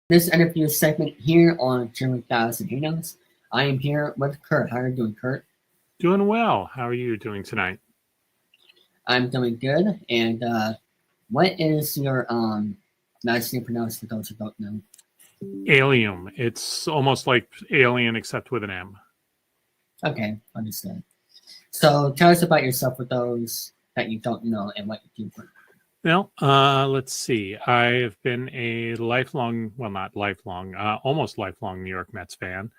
this interview segment here on Chilling3000 Hangouts. I am here with Curt. How are you doing, Curt? Doing well. How are you doing tonight? I'm doing good. And what is your last name pronounced for those who don't know? Alliaume. It's almost like alien except with an M. Okay, understood. So tell us about yourself for those that you don't know and what you do for. Well, let's see. I've been a lifelong, well, not lifelong, almost lifelong New York Mets fan.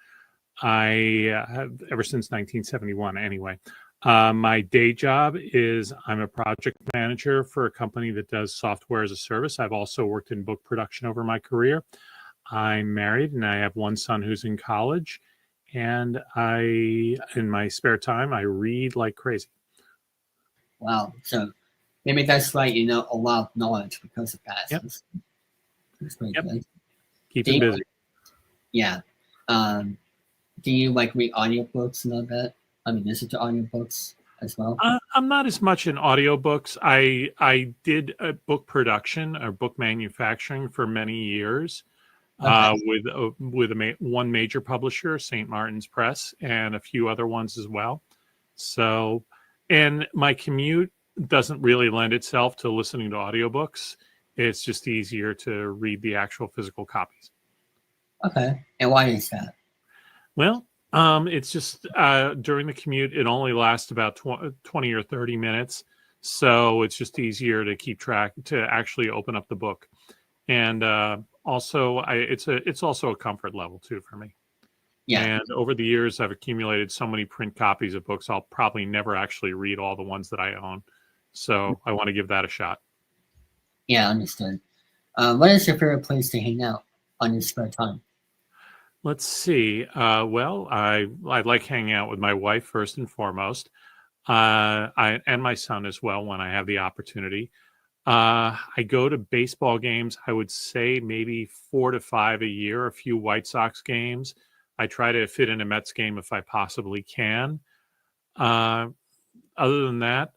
I have ever since 1971 anyway. My day job is I'm a project manager for a company that does software as a service. I've also worked in book production over my career. I'm married and I have one son who's in college. And in my spare time, I read like crazy. Wow. So maybe that's why you know a lot of knowledge because of that. Yep. That's pretty Yep. good. Keeps it busy. Yeah. Do you like read audiobooks and all that? I mean, listen to audiobooks as well? I'm not as much in audiobooks. I did a book production or book manufacturing for many years. Okay. With one major publisher, St. Martin's Press, and a few other ones as well. So, and my commute doesn't really lend itself to listening to audiobooks. It's just easier to read the actual physical copies. Okay. And why is that? Well, it's just during the commute, it only lasts about 20 or 30 minutes. So it's just easier to keep track, to actually open up the book. And also, it's also a comfort level too for me. Yeah. And over the years, I've accumulated so many print copies of books, I'll probably never actually read all the ones that I own. So I want to give that a shot. Yeah, understood. What is your favorite place to hang out on your spare time? Let's see. Well, I like hanging out with my wife first and foremost, and my son as well when I have the opportunity. I go to baseball games. I would say maybe 4 to 5 a year. A few White Sox games. I try to fit in a Mets game if I possibly can. Other than that,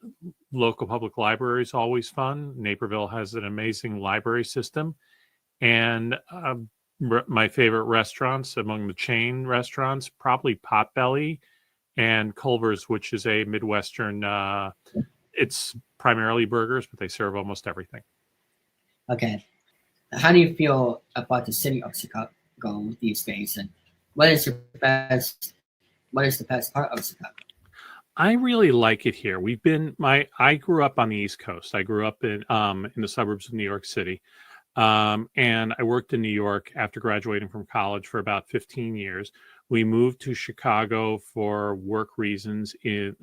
local public library is always fun. Naperville has an amazing library system, and my favorite restaurants among the chain restaurants, probably Potbelly and Culver's, which is a Midwestern. It's primarily burgers, but they serve almost everything. Okay. How do you feel about the city of Chicago these days, and what is your best? What is the best part of Chicago? I really like it here. I grew up on the East Coast. I grew up in the suburbs of New York City. And I worked in New York after graduating from college for about 15 years. We moved to Chicago for work reasons in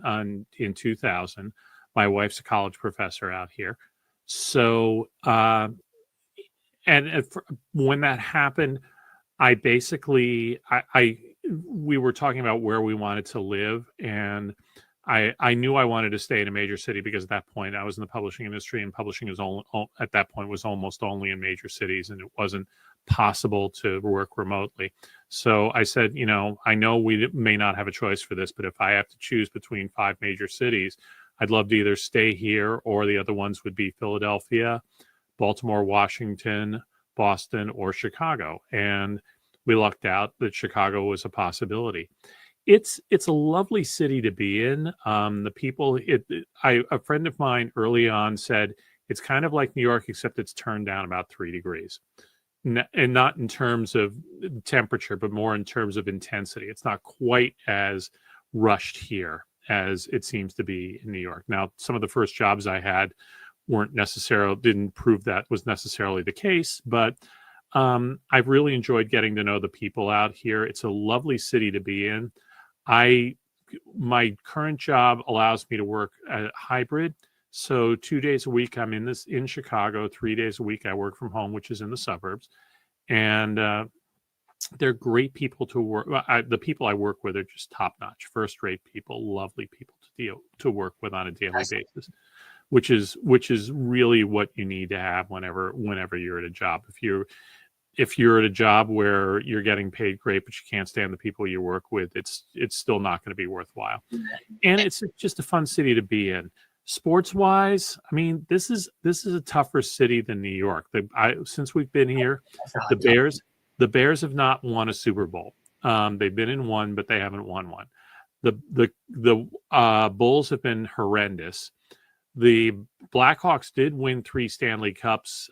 2000. My wife's a college professor out here. So, when that happened, I basically, we were talking about where we wanted to live, and I knew I wanted to stay in a major city because at that point I was in the publishing industry, and publishing is at that point was almost only in major cities, and it wasn't possible to work remotely. So I said, I know we may not have a choice for this, but if I have to choose between 5 major cities, I'd love to either stay here, or the other ones would be Philadelphia, Baltimore, Washington, Boston, or Chicago. And we lucked out that Chicago was a possibility. It's a lovely city to be in. The people, a friend of mine early on said it's kind of like New York, except it's turned down about 3 degrees, and not in terms of temperature, but more in terms of intensity. It's not quite as rushed here as it seems to be in New York. Now, some of the first jobs I had didn't prove that was necessarily the case, but I've really enjoyed getting to know the people out here. It's a lovely city to be in. My current job allows me to work hybrid. So 2 days a week I'm in Chicago. 3 days a week I work from home, which is in the suburbs. And they're great people to work. The people I work with are just top notch, first rate people, lovely people to work with on a daily basis, which is really what you need to have whenever you're at a job. If you're at a job where you're getting paid great, but you can't stand the people you work with, it's still not going to be worthwhile. And it's just a fun city to be in. Sports wise, I mean, this is a tougher city than New York. Since we've been here, the Bears The Bears have not won a Super Bowl. They've been in one, but they haven't won one. The Bulls have been horrendous. The Blackhawks did win 3 Stanley Cups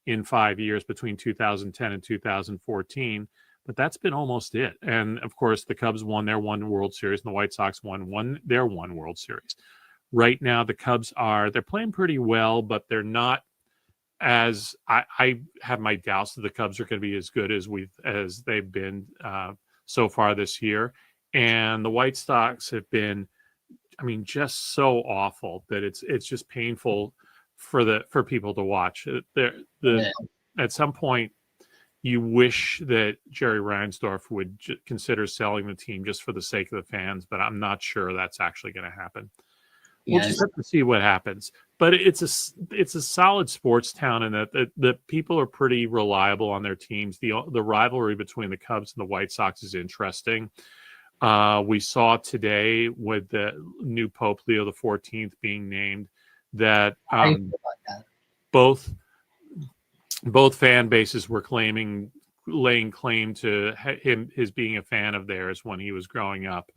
in 5 years between 2010 and 2014, but that's been almost it. And of course, the Cubs won their one World Series, and the White Sox won their one World Series. Right now, the Cubs they're playing pretty well, but they're not as I have my doubts that the Cubs are going to be as good as they've been so far this year. And the White Sox have been, I mean, just so awful that it's just painful for people to watch. At some point, you wish that Jerry Reinsdorf would consider selling the team just for the sake of the fans, but I'm not sure that's actually going to happen. We'll just have to see what happens. But it's a solid sports town, and that the people are pretty reliable on their teams. The rivalry between the Cubs and the White Sox is interesting. We saw today with the new Pope Leo XIV being named that both fan bases were laying claim to his being a fan of theirs when he was growing up.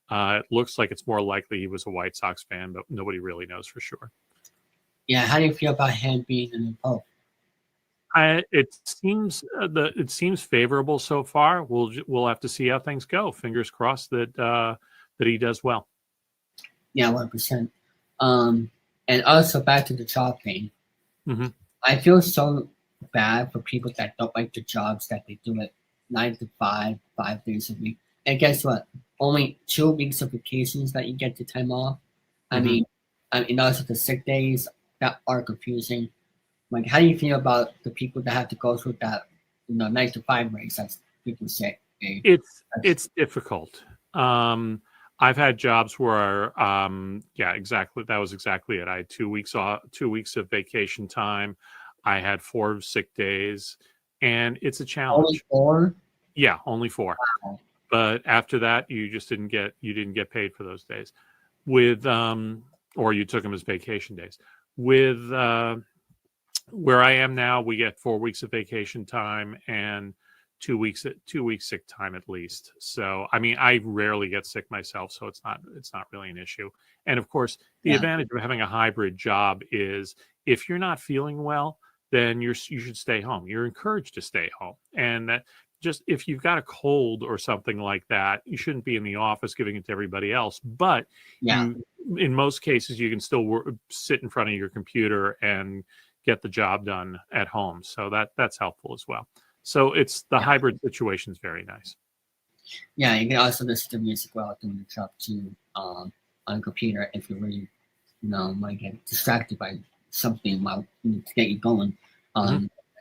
It looks like it's more likely he was a White Sox fan, but nobody really knows for sure. Yeah, how do you feel about him being the new Pope? It seems favorable so far. We'll have to see how things go. Fingers crossed that he does well. Yeah, 100%. And also back to the job thing. Mm-hmm. I feel so bad for people that don't like the jobs that they do it 9 to 5, 5 days a week. And guess what? Only 2 weeks of vacations that you get the time off. I mean, and also the sick days that are confusing. Like, how do you feel about the people that have to go through that, 9 to 5 race, as people say? It's difficult. I've had jobs where, exactly. That was exactly it. I had 2 weeks off, 2 weeks of vacation time. I had 4 sick days, and it's a challenge. Only 4? Yeah, only 4. Wow. But after that, you just didn't get paid for those days. Or you took them as vacation days. With where I am now, we get 4 weeks of vacation time and 2 weeks sick time at least. So I mean, I rarely get sick myself, so it's not really an issue. And of course, the advantage of having a hybrid job is if you're not feeling well, then you should stay home. You're encouraged to stay home, and that just if you've got a cold or something like that, you shouldn't be in the office giving it to everybody else. But in most cases, you can still sit in front of your computer and get the job done at home. So that's helpful as well. So it's the hybrid situation is very nice. Yeah, you can also listen to music while doing the job too on a computer if you really, might get distracted by something while to get you going.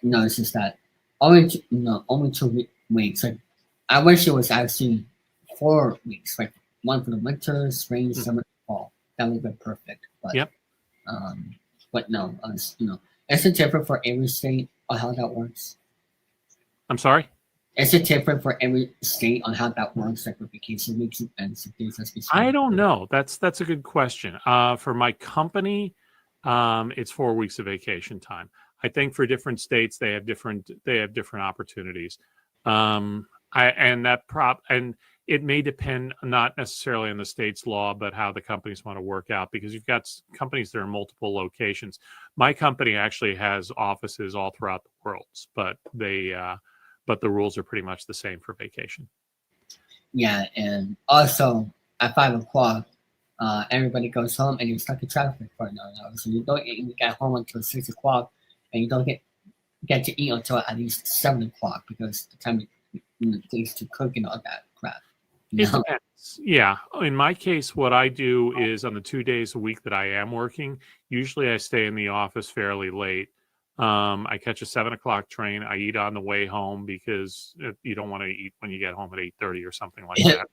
It's just that only 2 weeks. Like, I wish it was actually 4 weeks, like one for the winter, spring, summer, fall. That would be perfect. But but no, is it different for every state on how that works? I'm sorry? Is it different for every state on how that works, like with vacation weeks and sick days? I don't know. That's a good question. For my company, it's 4 weeks of vacation time. I think for different states, they have different opportunities. And it may depend not necessarily on the state's law, but how the companies want to work out, because you've got companies that are in multiple locations. My company actually has offices all throughout the world, but the rules are pretty much the same for vacation. Yeah, and also at 5 o'clock, everybody goes home and you're stuck in traffic for another hour. So you don't even get home until 6 o'clock, and you don't get to eat until at least 7 o'clock because the time it takes to cook and all that crap. It depends. Yeah. In my case, what I do is on the 2 days a week that I am working, usually I stay in the office fairly late. I catch a 7 o'clock train. I eat on the way home because you don't want to eat when you get home at 8:30 or something like that.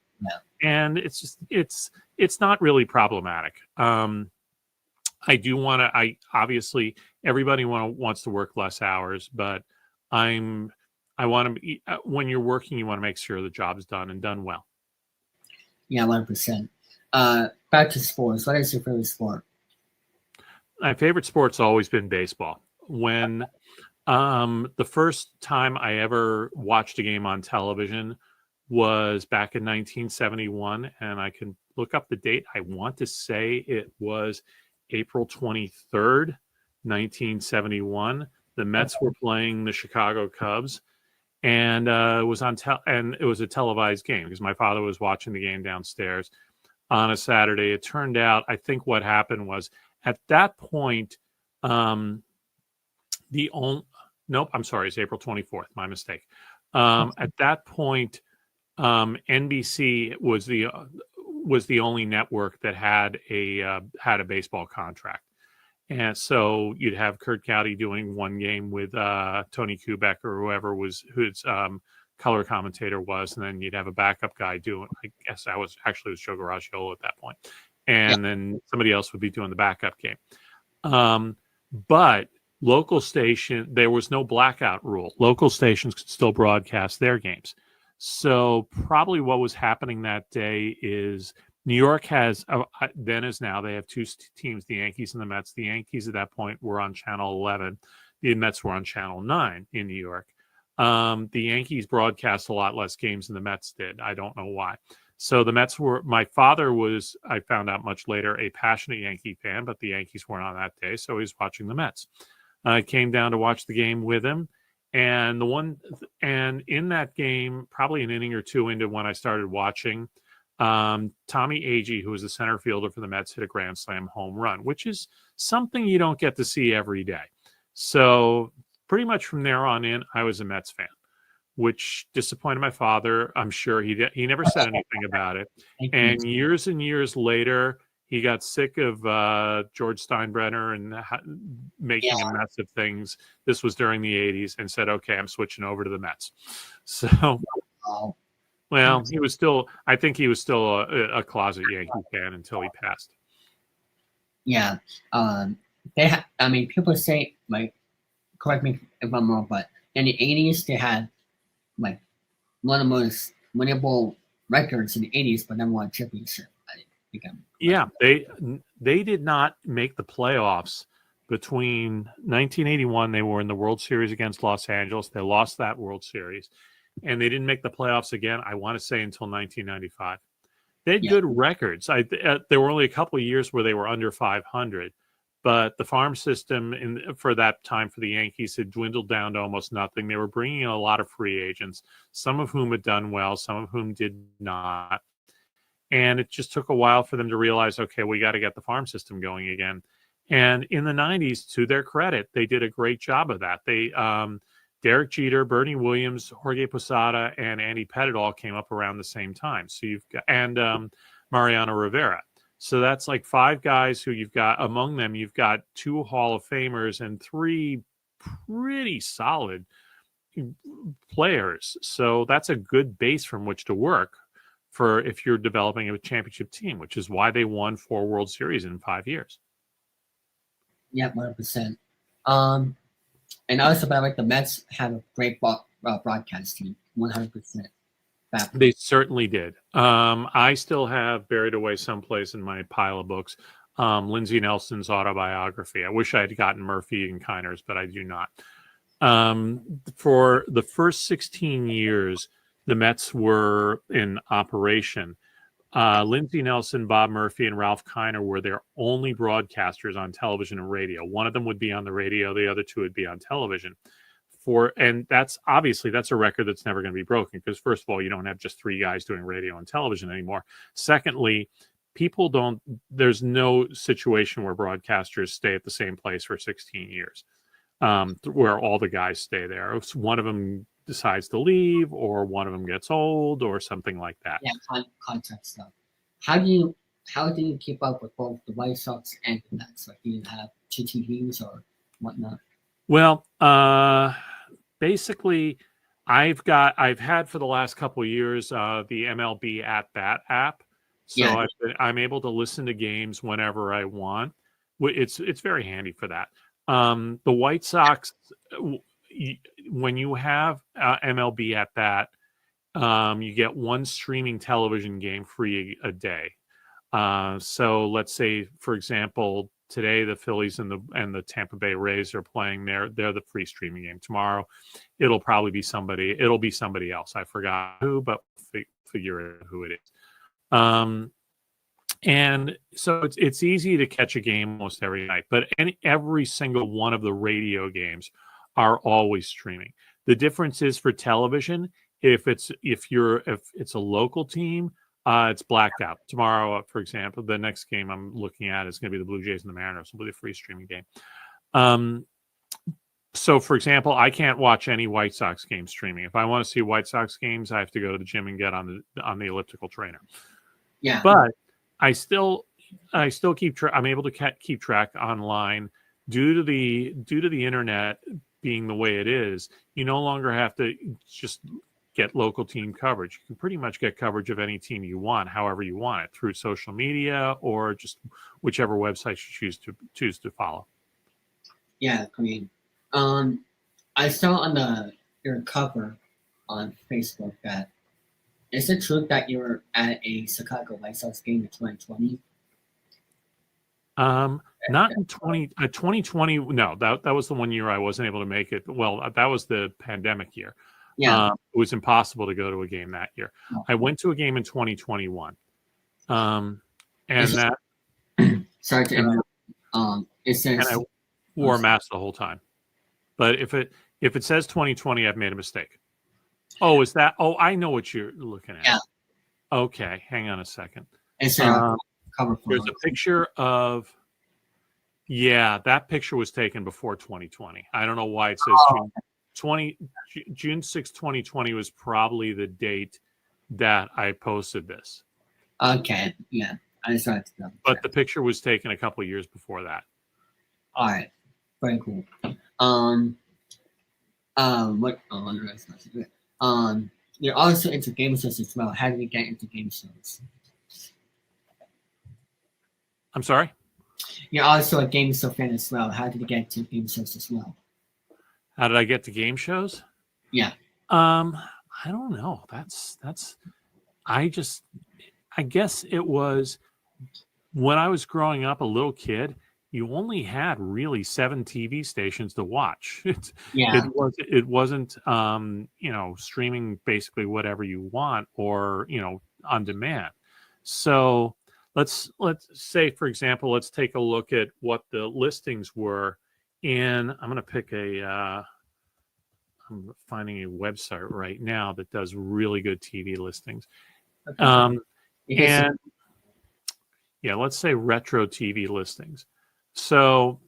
And it's not really problematic. I obviously everybody wants to work less hours, but I want to when you're working, you want to make sure the job's done and done well. Yeah, 100%. Back to sports. What is your favorite sport? My favorite sport's always been baseball. When The first time I ever watched a game on television was back in 1971, and I can look up the date. I want to say it was April 23rd, 1971. The Mets were playing the Chicago Cubs, and it was and it was a televised game because my father was watching the game downstairs on a Saturday. It turned out, I think what happened was at that point, nope, I'm sorry, it's April 24th. My mistake. At that point, NBC was the only network that had a baseball contract, and so you'd have Curt Ailliaume doing one game with Tony Kubek or whoever was whose color commentator was, and then you'd have a backup guy doing. I guess it was Joe Garagiola at that point, and then somebody else would be doing the backup game. But local station, there was no blackout rule. Local stations could still broadcast their games. So probably what was happening that day is New York has, then as now, they have two teams, the Yankees and the Mets. The Yankees at that point were on Channel 11. The Mets were on Channel 9 in New York. The Yankees broadcast a lot less games than the Mets did. I don't know why. So the Mets my father was, I found out much later, a passionate Yankee fan, but the Yankees weren't on that day, so he was watching the Mets. I came down to watch the game with him, and in that game, probably an inning or two into when I started watching, Tommy Agee, who was the center fielder for the Mets, hit a grand slam home run, which is something you don't get to see every day. So pretty much from there on in, I was a Mets fan, which disappointed my father. I'm sure he never said anything about it. And years later, he got sick of George Steinbrenner and making a mess of things. This was during the 80s, and said, okay, I'm switching over to the Mets. So, well, I think he was still a closet Yankee fan until he passed. Yeah. People say, like, correct me if I'm wrong, but in the 80s, they had, like, one of the most winnable records in the 80s, but never won a championship. Yeah, they did not make the playoffs between 1981. They were in the World Series against Los Angeles. They lost that World Series, and they didn't make the playoffs again, I want to say, until 1995. They had good records. There were only a couple of years where they were under 500, but the farm system for that time for the Yankees had dwindled down to almost nothing. They were bringing in a lot of free agents, some of whom had done well, some of whom did not. And it just took a while for them to realize, okay, we got to get the farm system going again. And in the 90s, to their credit, they did a great job of that. They Derek Jeter, Bernie Williams, Jorge Posada, and Andy Pettit all came up around the same time. So you've got, and Mariano Rivera. So that's like five guys who you've got. Among them, you've got two Hall of Famers and three pretty solid players. So that's a good base from which to work for if you're developing a championship team, which is why they won 4 World Series in 5 years. Yeah, 100%. And also, by the way, the Mets have a great broadcast team, 100%. They certainly did. I still have buried away someplace in my pile of books, Lindsey Nelson's autobiography. I wish I had gotten Murphy and Kiner's, but I do not. For the first 16 years, the Mets were in operation. Lindsey Nelson, Bob Murphy, and Ralph Kiner were their only broadcasters on television and radio. One of them would be on the radio. The other two would be on television. And that's a record that's never going to be broken because, first of all, you don't have just 3 guys doing radio and television anymore. Secondly, there's no situation where broadcasters stay at the same place for 16 years, where all the guys stay there. One of them decides to leave, or one of them gets old, or something like that. Yeah, contract stuff. How do you keep up with both the White Sox and the Mets? Like, do you have 2 TVs or whatnot? Well, basically, I've had for the last couple of years the MLB At Bat app, so I'm able to listen to games whenever I want. It's very handy for that. The White Sox, when you have MLB At Bat, you get 1 streaming television game free a day. So let's say, for example, today the Phillies and the Tampa Bay Rays are playing. They're the free streaming game. Tomorrow, it'll probably be somebody. It'll be somebody else. I forgot who, but figure out who it is. And so it's easy to catch a game almost every night. But every single one of the radio games are always streaming. The difference is for television. If it's a local team, it's blacked out. Tomorrow, for example, the next game I'm looking at is going to be the Blue Jays and the Mariners. It'll be a free streaming game. So, for example, I can't watch any White Sox games streaming. If I want to see White Sox games, I have to go to the gym and get on the elliptical trainer. Yeah, but I still keep I'm able to keep track online due to the internet being the way it is. You no longer have to just get local team coverage. You can pretty much get coverage of any team you want, however you want it, through social media or just whichever website you choose to follow. Yeah, I mean, I saw on your cover on Facebook that is it true that you were at a Chicago White Sox game in 2020? Not in 2020. No, that was the one year I wasn't able to make it. Well, that was the pandemic year. Yeah, it was impossible to go to a game that year. Oh. I went to a game in 2021. And that sorry to interrupt. It says, and I wore a mask the whole time. But if it says 2020, I've made a mistake. Oh, is that? Oh, I know what you're looking at. Yeah. Okay, hang on a second. It's cover photo. There's a picture of. Yeah, that picture was taken before 2020. I don't know why it says June 6, 2020 was probably the date that I posted this. Okay, yeah, I just wanted to know. But the picture was taken a couple of years before that. All right, very cool. You're also into game shows as well. How did you get into game shows? I'm sorry? You're also a game show fan as well. How did you get into game shows as well? How did I get to game shows? Yeah. I don't know. I guess it was when I was growing up a little kid, you only had really 7 TV stations to watch. It wasn't streaming basically whatever you want or, on demand. So let's say, for example, let's take a look at what the listings were I'm going to pick I'm finding a website right now that does really good TV listings. Okay. And yeah, let's say retro TV listings. So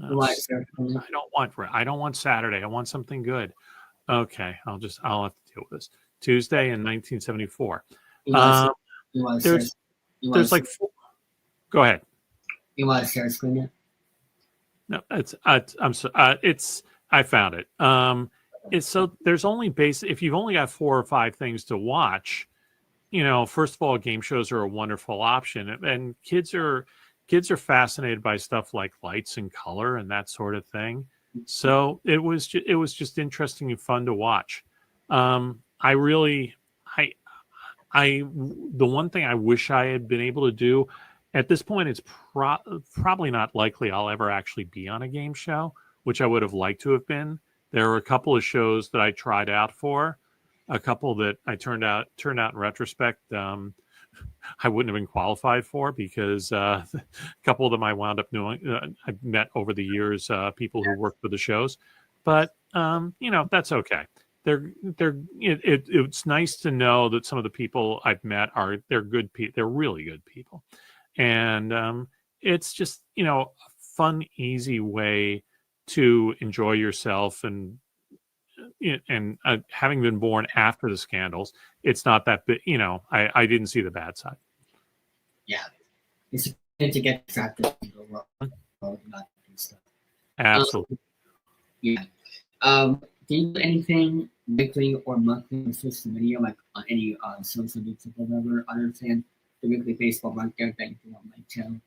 I don't want Saturday. I want something good. Okay, I'll have to deal with this. Tuesday in 1974. There's like four. Go ahead. You want to share screen it? No, I found it. There's only if you've only got 4 or 5 things to watch, first of all, game shows are a wonderful option, and kids are fascinated by stuff like lights and color and that sort of thing. So it was just interesting and fun to watch. The one thing I wish I had been able to do at this point, it's probably not likely I'll ever actually be on a game show, which I would have liked to have been. There were a couple of shows that I tried out for, a couple that I turned out in retrospect, I wouldn't have been qualified for because a couple of them I wound up knowing. I've met over the years people who worked for the shows, but that's okay. It's nice to know that some of the people I've met they're good people. They're really good people, and it's just a fun, easy way to enjoy yourself. And having been born after the scandals, it's not that big. I didn't see the bad side. Yeah, it's good to get distracted in the world, not stuff. Absolutely. Yeah. Do you do anything weekly or monthly on social media, like on any social media or whatever, other than the weekly baseball right there that you do on my channel?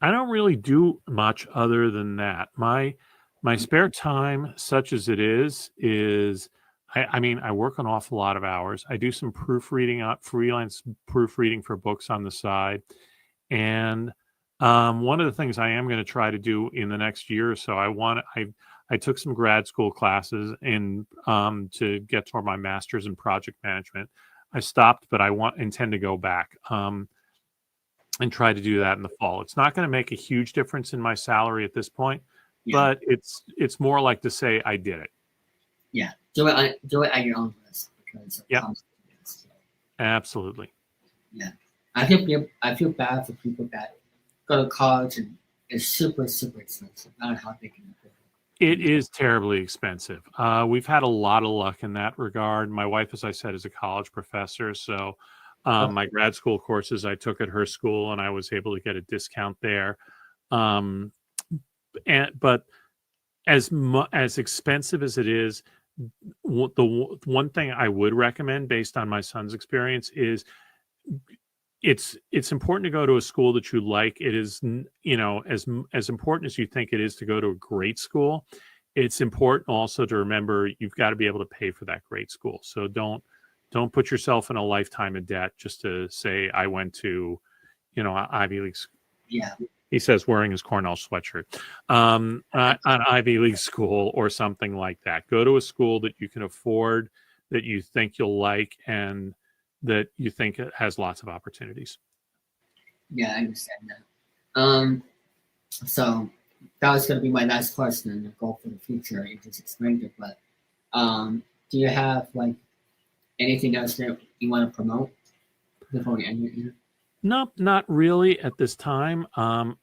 I don't really do much other than that. My spare time, such as it is I work an awful lot of hours. I do some proofreading, freelance proofreading for books on the side, and One of the things I am going to try to do in the next year or so, I took some grad school classes in to get toward my master's in project management. I stopped, but I intend to go back and try to do that in the fall. It's not going to make a huge difference in my salary at this point, but it's more like to say I did it. Yeah, do it at your own risk because so. Absolutely. Yeah, I feel bad for people that go to college and it's super, super expensive. I don't know how they can afford it. It is terribly expensive. We've had a lot of luck in that regard. My wife, as I said, is a college professor. So my grad school courses I took at her school, and I was able to get a discount there. But as expensive as it is, the one thing I would recommend based on my son's experience is it's important to go to a school that you like. It is, as important as you think it is to go to a great school, it's important also to remember you've got to be able to pay for that great school. So don't put yourself in a lifetime of debt just to say I went to, Ivy League. Yeah. He says wearing his Cornell sweatshirt, an Ivy League school or something like that. Go to a school that you can afford, that you think you'll like, and that you think it has lots of opportunities. Yeah, I understand that. So that was going to be my last question and the goal for the future. You just explained it, but do you have anything else that you want to promote before we end it here? No, not really at this time. I'm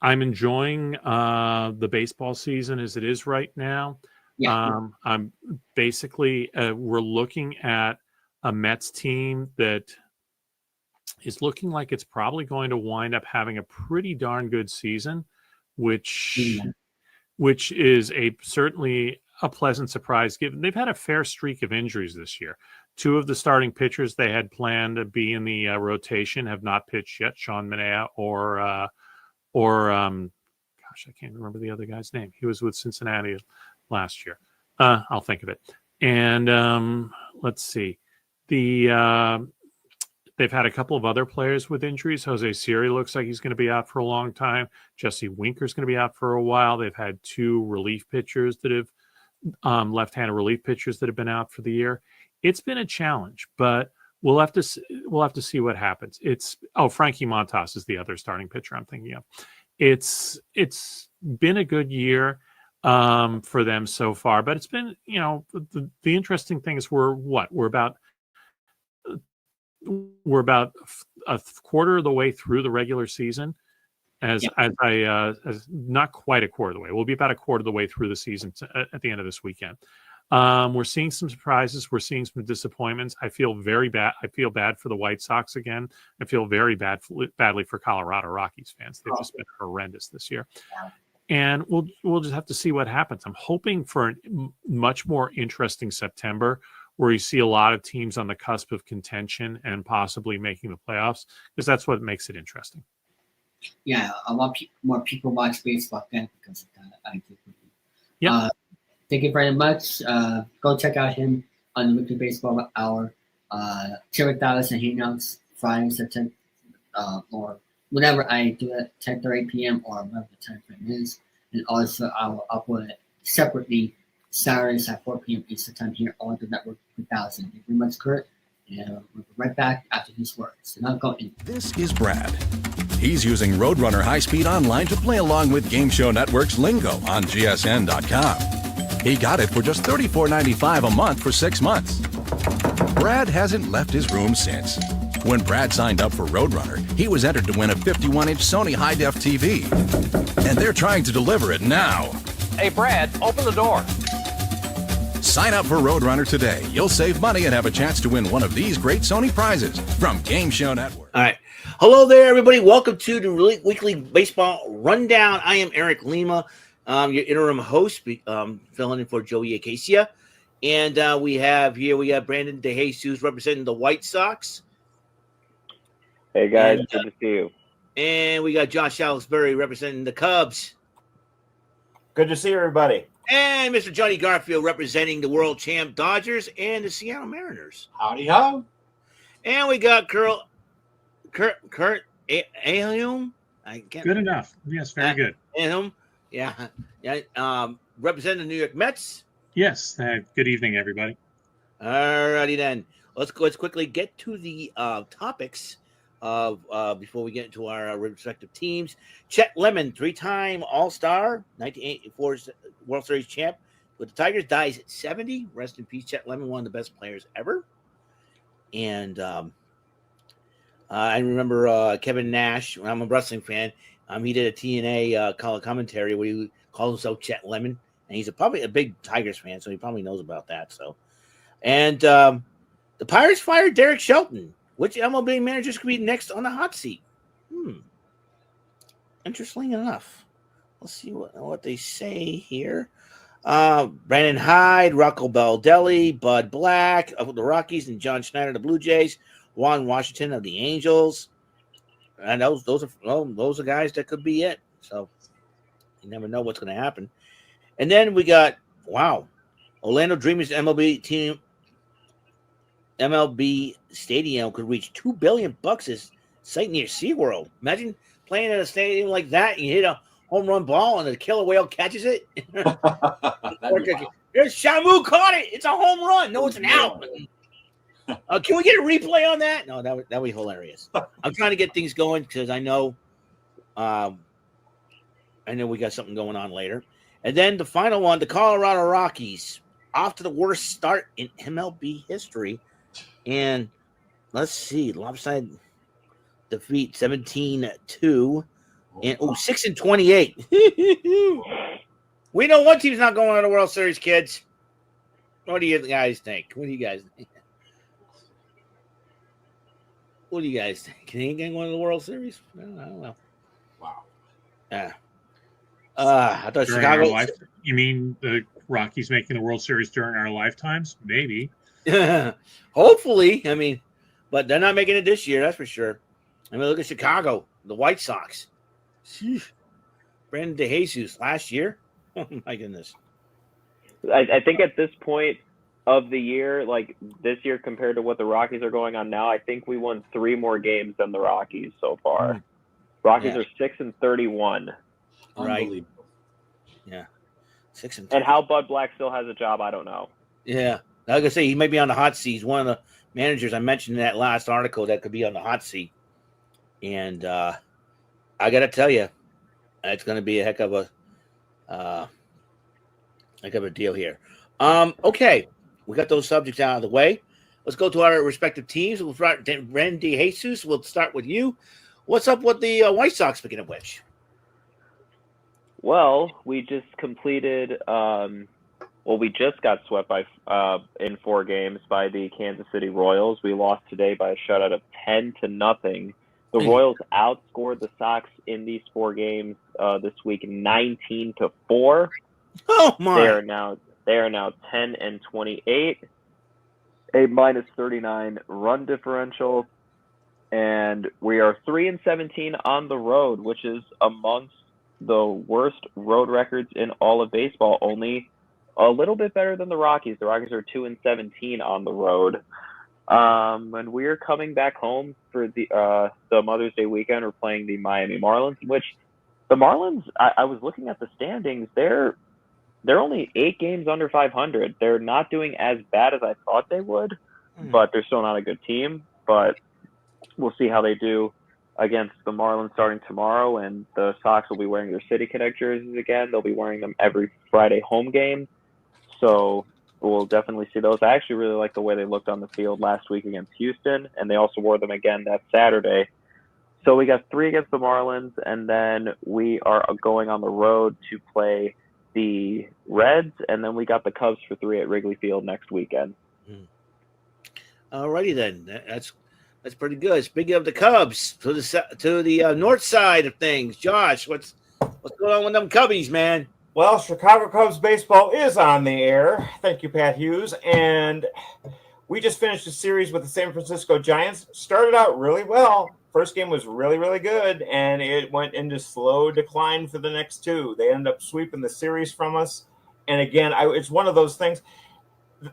enjoying the baseball season as it is right now. Yeah. I'm basically we're looking at a Mets team that is looking like it's probably going to wind up having a pretty darn good season, which is certainly a pleasant surprise given they've had a fair streak of injuries this year. Two of the starting pitchers they had planned to be in the rotation have not pitched yet, Sean Manaea or I can't remember the other guy's name. He was with Cincinnati last year. I'll think of it. And let's see. They've had a couple of other players with injuries. Jose Siri looks like he's going to be out for a long time. Jesse Winker's going to be out for a while. They've had two relief pitchers that have left-handed relief pitchers that have been out for the year. It's been a challenge, but we'll have to see what happens. Frankie Montas is the other starting pitcher I'm thinking of. It's been a good year for them so far, but it's been the interesting thing is we're about a quarter of the way through the regular season. As not quite a quarter of the way. We'll be about a quarter of the way through the season at the end of this weekend. We're seeing some surprises. We're seeing some disappointments. I feel very bad. I feel bad for the White Sox again. I feel very badly for Colorado Rockies fans. They've just been horrendous this year. And we'll just have to see what happens. I'm hoping for a much more interesting September where you see a lot of teams on the cusp of contention and possibly making the playoffs, because that's what makes it interesting. Yeah, a lot more people watch baseball again because of that. I agree with you. Yeah. Thank you very much. Go check out him on the Weekly Baseball Hour. Chilling3000 Hangouts, Fridays at 10, or whenever I do it, 10 to 8 p.m. or whatever the time frame is. And also, I will upload it separately Saturdays at 4 p.m. Eastern Time here on the Network 3000. Thank you very much, Curt. And we'll be right back after these words. So now go in. This is Brad. He's using Roadrunner High-Speed Online to play along with Game Show Network's Lingo on GSN.com. He got it for just $34.95 a month for 6 months. Brad hasn't left his room since. When Brad signed up for Roadrunner, he was entered to win a 51-inch Sony high-def TV. And they're trying to deliver it now. Hey, Brad, open the door. Sign up for Roadrunner today. You'll save money and have a chance to win one of these great Sony prizes from Game Show Network. All right. Hello there, everybody. Welcome to the Weekly Baseball Rundown. I am Eric Lima, your interim host, filling in for Joey Acacia. And we have Brandon DeJesus representing the White Sox. Hey, guys. Good to see you. And we got Josh Salisbury representing the Cubs. Good to see everybody. And Mr. Johnny Garfield representing the world champ Dodgers and the Seattle Mariners. Howdy ho. And we got Curt Ailliaume. I can't. Good enough. Yes, very good. And yeah. Representing the New York Mets. Yes. Good evening, everybody. All righty then. Let's quickly get to the topics of before we get into our respective teams. Chet Lemon, 3-time All-Star, 1984 World Series champ with the Tigers, dies at 70. Rest in peace, Chet Lemon, one of the best players ever. And I remember Kevin Nash. I'm a wrestling fan. He did a TNA color commentary where he called himself Chet Lemon, and he's probably a big Tigers fan, so he probably knows about that. So, and the Pirates fired Derek Shelton. Which MLB managers could be next on the hot seat? Interesting enough. Let's see what they say here. Brandon Hyde, Rocco Baldelli, Bud Black of the Rockies, and John Schneider of the Blue Jays. Juan Washington of the Angels. And those are guys that could be it. So you never know what's going to happen. And then we got Orlando Dreamers MLB Stadium could reach $2 billion as site near SeaWorld. Imagine playing at a stadium like that. You hit a home run ball and the killer whale catches it. There's Shamu caught it. It's a home run. No, it's an out. Can we get a replay on that? No, that would be hilarious. I'm trying to get things going because I know we got something going on later. And then the final one, the Colorado Rockies, off to the worst start in MLB history. And let's see, lopsided defeat 17-2 and 6-28. We know one team's not going to the World Series, kids. What do you guys think? What do you guys think? Can he get one of the World Series? I don't know. Wow. Yeah. I thought During Chicago. You mean the Rockies making the World Series during our lifetimes? Maybe. Hopefully. I mean, but they're not making it this year, that's for sure. I mean, look at Chicago, the White Sox. Brandon DeJesus last year. Oh my goodness. I think at this point of the year, like this year compared to what the Rockies are going on now, I think we won 3 more games than the Rockies so far. Rockies are 6-31. Right. Yeah. 6-30. And how Bud Black still has a job, I don't know. Yeah. Like I say, he may be on the hot seat. He's one of the managers I mentioned in that last article that could be on the hot seat. And I got to tell you, it's going to be a heck of a deal here. Okay. We got those subjects out of the way. Let's go to our respective teams. We'll start. Randy Jesus, we'll start with you. What's up with the White Sox, speaking of which? Well, we just completed we just got swept by in 4 games by the Kansas City Royals. We lost today by a shutout of 10-0. The Royals outscored the Sox in these 4 games this week 19-4. Oh my! They are now 10-28, a -39 run differential, and we are 3-17 on the road, which is amongst the worst road records in all of baseball. Only a little bit better than the Rockies. The Rockies are 2-17 on the road. And we're coming back home for the Mother's Day weekend. We're playing the Miami Marlins, which the Marlins, I was looking at the standings. They're only 8 games under 500. They're not doing as bad as I thought they would, but they're still not a good team. But we'll see how they do against the Marlins starting tomorrow, and the Sox will be wearing their City Connect jerseys again. They'll be wearing them every Friday home game. So we'll definitely see those. I actually really like the way they looked on the field last week against Houston, and they also wore them again that Saturday. So we got 3 against the Marlins, and then we are going on the road to play the Reds, and then we got the Cubs for 3 at Wrigley Field next weekend. Alrighty then, that's pretty good. Speaking of the Cubs, to the north side of things, Josh, what's going on with them Cubbies, man? Well, Chicago Cubs baseball is on the air. Thank you, Pat Hughes. And we just finished a series with the San Francisco Giants. Started out really well. First game was really, really good, and it went into slow decline for the next 2. They ended up sweeping the series from us. And again, it's one of those things.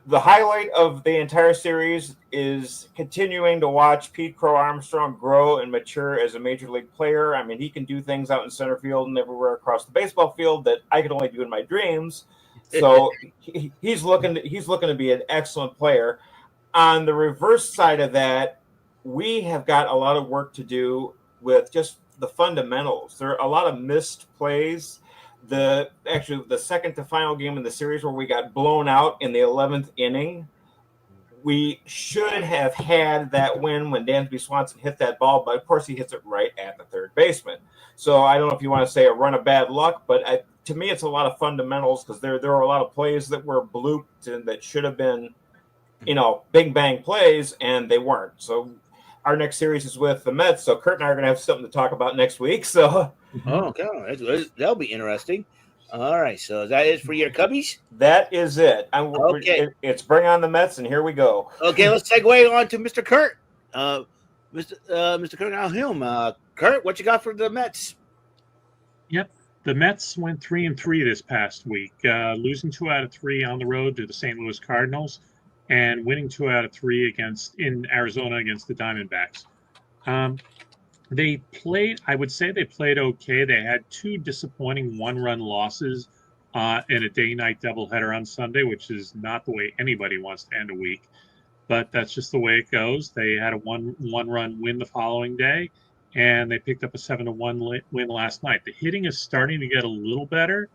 the highlight of the entire series is continuing to watch Pete Crow Armstrong grow and mature as a major league player. I mean, he can do things out in center field and everywhere across the baseball field that I could only do in my dreams. So he's looking to be an excellent player. On the reverse side of that, we have got a lot of work to do with just the fundamentals. There are a lot of missed plays. The second to final game in the series where we got blown out in the 11th inning, we should have had that win when Dansby Swanson hit that ball, but of course he hits it right at the third baseman. So I don't know if you want to say a run of bad luck, but to me it's a lot of fundamentals, because there are a lot of plays that were blooped and that should have been, big bang plays, and they weren't. So our next series is with the Mets, so Curt and I are going to have something to talk about next week. So, okay, that'll be interesting. All right, so that is for your Cubbies? That is it. Okay. It's bring on the Mets, and here we go. Okay, let's segue on to Mr. Curt. Mr. Curt Ailliaume. Curt, what you got for the Mets? Yep. The Mets went 3-3 this past week, losing 2 out of 3 on the road to the St. Louis Cardinals, and winning 2 out of 3 in Arizona against the Diamondbacks. I would say they played okay. They had 2 disappointing 1-run losses in a day-night doubleheader on Sunday, which is not the way anybody wants to end a week. But that's just the way it goes. They had a one-run win the following day, and they picked up a 7-1 win last night. The hitting is starting to get a little better.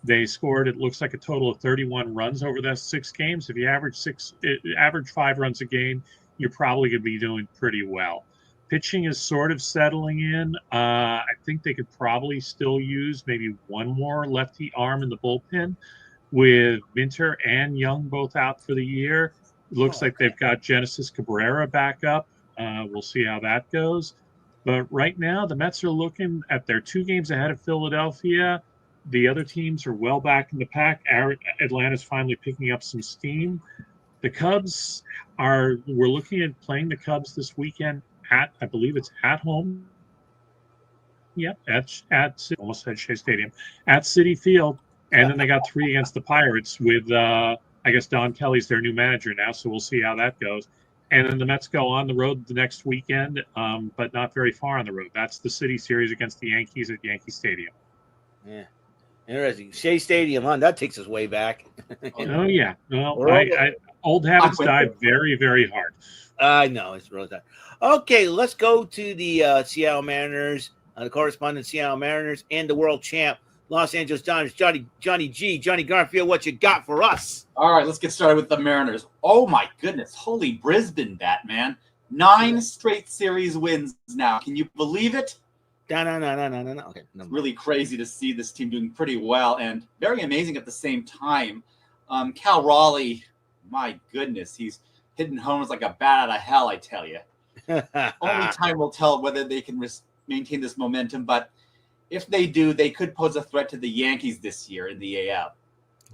They scored, it looks like, a total of 31 runs over those 6 games. If you average 5 runs a game, you're probably going to be doing pretty well. Pitching is sort of settling in. I think they could probably still use maybe one more lefty arm in the bullpen, with Minter and Young both out for the year. It looks like they've got Genesis Cabrera back up. We'll see how that goes. But right now, the Mets are looking at their 2 games ahead of Philadelphia. The other teams are well back in the pack. Atlanta's finally picking up some steam. The Cubs we're looking at playing the Cubs this weekend I believe it's at home. Yep, almost said Shea Stadium, at Citi Field. And then they got 3 against the Pirates with, I guess Don Kelly's their new manager now, so we'll see how that goes. And then the Mets go on the road the next weekend, but not very far on the road. That's the City Series against the Yankees at Yankee Stadium. Yeah. Interesting. Shea Stadium, huh? That takes us way back. Oh, yeah. Well, old habits die very, very hard. I know. It's really time. Okay, let's go to the Seattle Mariners, the correspondent Seattle Mariners, and the world champ, Los Angeles Dodgers, Johnny Garfield, what you got for us? All right, let's get started with the Mariners. Oh, my goodness. Holy Brisbane, Batman. 9 straight series wins now. Can you believe it? No. Okay, no. Really crazy to see this team doing pretty well and very amazing at the same time. Cal Raleigh, my goodness, he's hitting homers like a bat out of hell, I tell you. Only time will tell whether they can maintain this momentum, but if they do, they could pose a threat to the Yankees this year in the AL.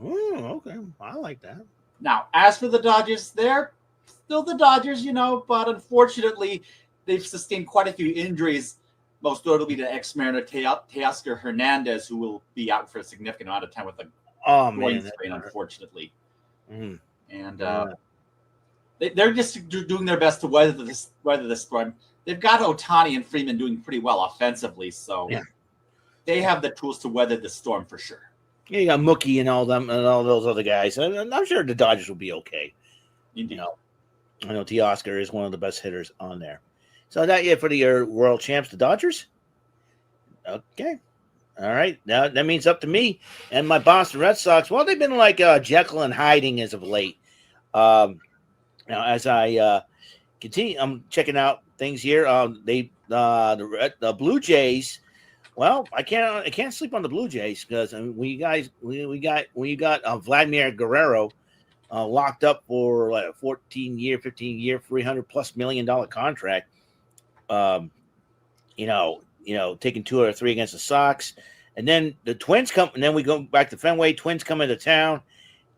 Oh, okay. I like that. Now, as for the Dodgers, they're still the Dodgers, but unfortunately, they've sustained quite a few injuries, most notably to ex-Mariner Teoscar Hernandez, who will be out for a significant amount of time with a groin sprain, unfortunately. Mm. And they're just doing their best to weather this storm. They've got Ohtani and Freeman doing pretty well offensively, so they have the tools to weather the storm for sure. Yeah, you got Mookie and all them and all those other guys. And I'm sure the Dodgers will be okay. Indeed. I know Teoscar is one of the best hitters on there. So that for your world champs, the Dodgers? Okay. All right. Now that means up to me and my Boston Red Sox. Well, they've been like Jekyll and hiding as of late. Now, as I continue, I'm checking out things here. The Blue Jays. Well, I can't sleep on the Blue Jays because we got Vladimir Guerrero locked up for like a 15-year, $300+ million contract. Taking 2 or 3 against the Sox, and then the Twins come, and then we go back to Fenway. Twins come into town,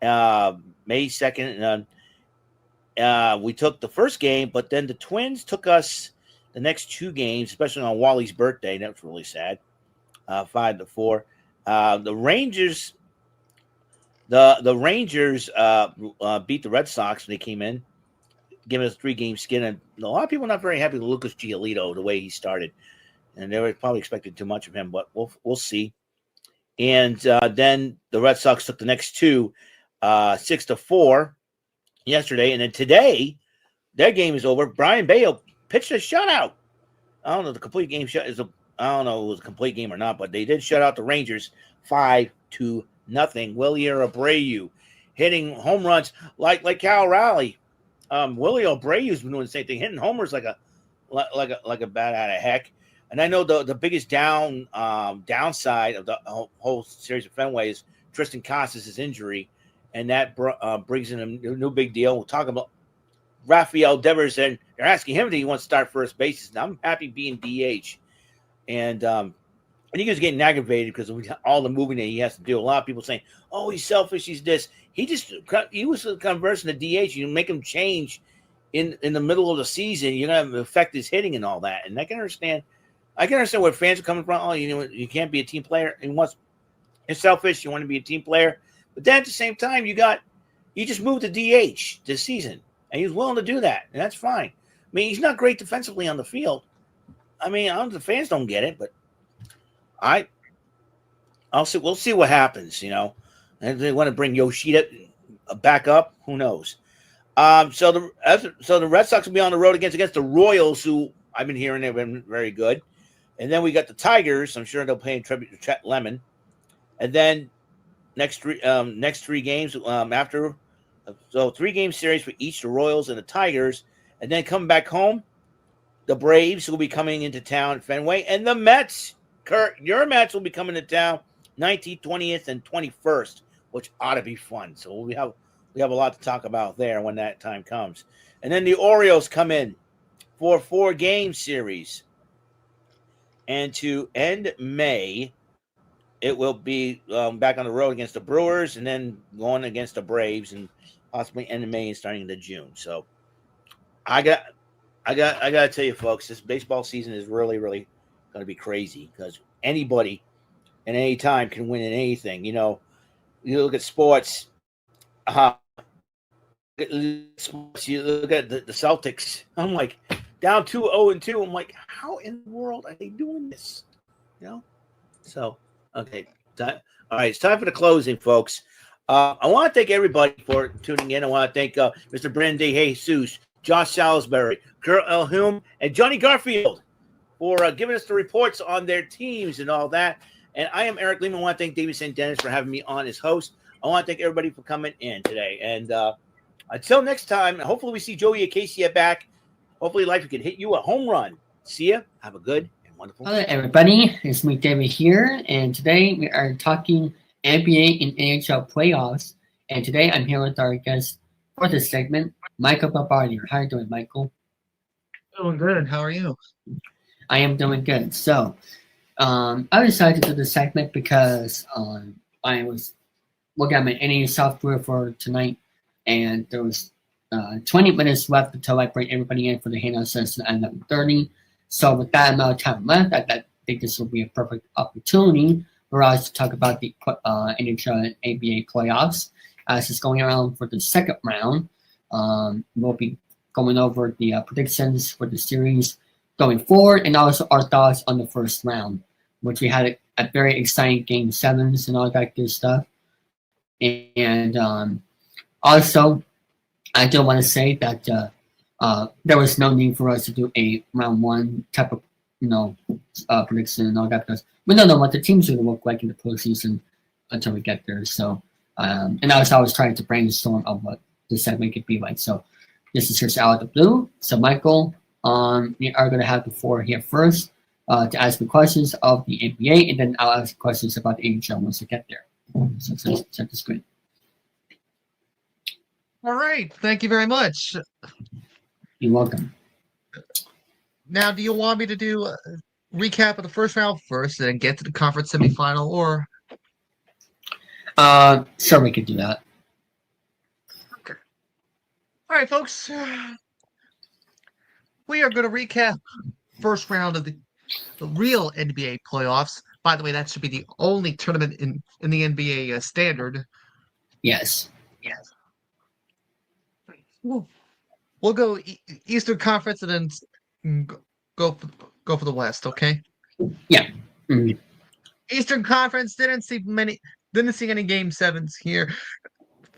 May 2nd, and we took the first game, but then the Twins took us the next 2 games, especially on Wally's birthday. That was really sad. 5-4. The Rangers The Rangers beat the Red Sox when they came in, giving us a 3-game skin. And a lot of people are not very happy with Lucas Giolito, the way he started. And they were probably expecting too much of him, but we'll see. And then the Red Sox took the next two, 6-4 yesterday. And then today, their game is over. Brian Bale pitched a shutout. I don't know, the complete game I don't know if it was a complete game or not, but they did shut out the Rangers 5-0. Willie Abreu hitting home runs like Cal Raleigh. Willie Abreu's been doing the same thing, hitting homers like a bat out of heck. And I know the biggest downside of the whole series of Fenway is Tristan Casas' injury, and that brings in a new big deal. We'll talk about Rafael Devers, and they're asking him if he wants to start first bases. And I'm happy being DH. And he was getting aggravated because of all the moving that he has to do. A lot of people saying, "Oh, he's selfish. He's this." He was conversing to DH. You make him change in the middle of the season. You're gonna affect his hitting and all that. And I can understand where fans are coming from. Oh, you can't be a team player. You're selfish. You want to be a team player, but then at the same time, you just moved to DH this season, and he's willing to do that, and that's fine. I mean, he's not great defensively on the field. I mean, the fans don't get it, but I'll see. We'll see what happens. And they want to bring Yoshida back up. Who knows? So the Red Sox will be on the road against the Royals, who I've been hearing they've been very good. And then we got the Tigers. I'm sure they'll pay tribute to Chet Lemon. And then next three games after. So 3-game series for each, the Royals and the Tigers. And then coming back home, the Braves will be coming into town at Fenway. And the Mets, Curt, your Mets will be coming to town 19th, 20th, and 21st, which ought to be fun. So we have a lot to talk about there when that time comes. And then the Orioles come in for a 4-game series. And to end May, it will be back on the road against the Brewers, and then going against the Braves, and possibly end May and starting into June. So I got to tell you, folks, this baseball season is really, really going to be crazy because anybody at any time can win in anything. You look at sports. You look at the Celtics. I'm like down 2-0-2. I'm like, how in the world are they doing this? So okay. All right, it's time for the closing, folks. I want to thank everybody for tuning in. I want to thank Mr. Brandon De Jesus, Josh Salisbury, Curt Ailliaume, and Johnny Garfield for giving us the reports on their teams and all that. And I am Eric Lehman. I want to thank David St. Dennis for having me on as host. I want to thank everybody for coming in today. And until next time, hopefully we see Joey Acacia back. Hopefully life can hit you a home run. See ya. Have a good and wonderful Hello, everybody. It's me, David, here. And today we are talking NBA and NHL playoffs. And today I'm here with our guest for this segment, Michael Barbardier. How are you doing, Michael? Doing good. How are you? I am doing good. So I decided to do this segment because I was looking at my NA software for tonight, and there was 20 minutes left until I bring everybody in for the Hangout Session at 11:30. So with that amount of time left, I think this will be a perfect opportunity for us to talk about the NHL and NBA playoffs as it's going around for the second round. We'll be going over the predictions for the series going forward, and also our thoughts on the first round, which we had a very exciting Game 7s and all that good stuff. And also, I do want to say that there was no need for us to do a round 1 type of prediction and all that, because we don't know what the teams are going to look like in the postseason until we get there. So, and also I was trying to brainstorm of what the segment could be like. So, this is just out of the blue. So, Michael, we are going to have the floor here first to ask me questions of the NBA, and then I'll ask questions about the NHL once we get there. So, set the screen. All right. Thank you very much. You're welcome. Now, do you want me to do a recap of the first round first and then get to the conference semifinal, or? Sure, we could do that. Okay. All right, folks. We are going to recap first round of the real NBA playoffs. By the way, that should be the only tournament in the NBA standard. Yes. We'll go Eastern Conference and then go for the West, okay? Yeah. Mhm. Eastern Conference didn't see any game sevens here.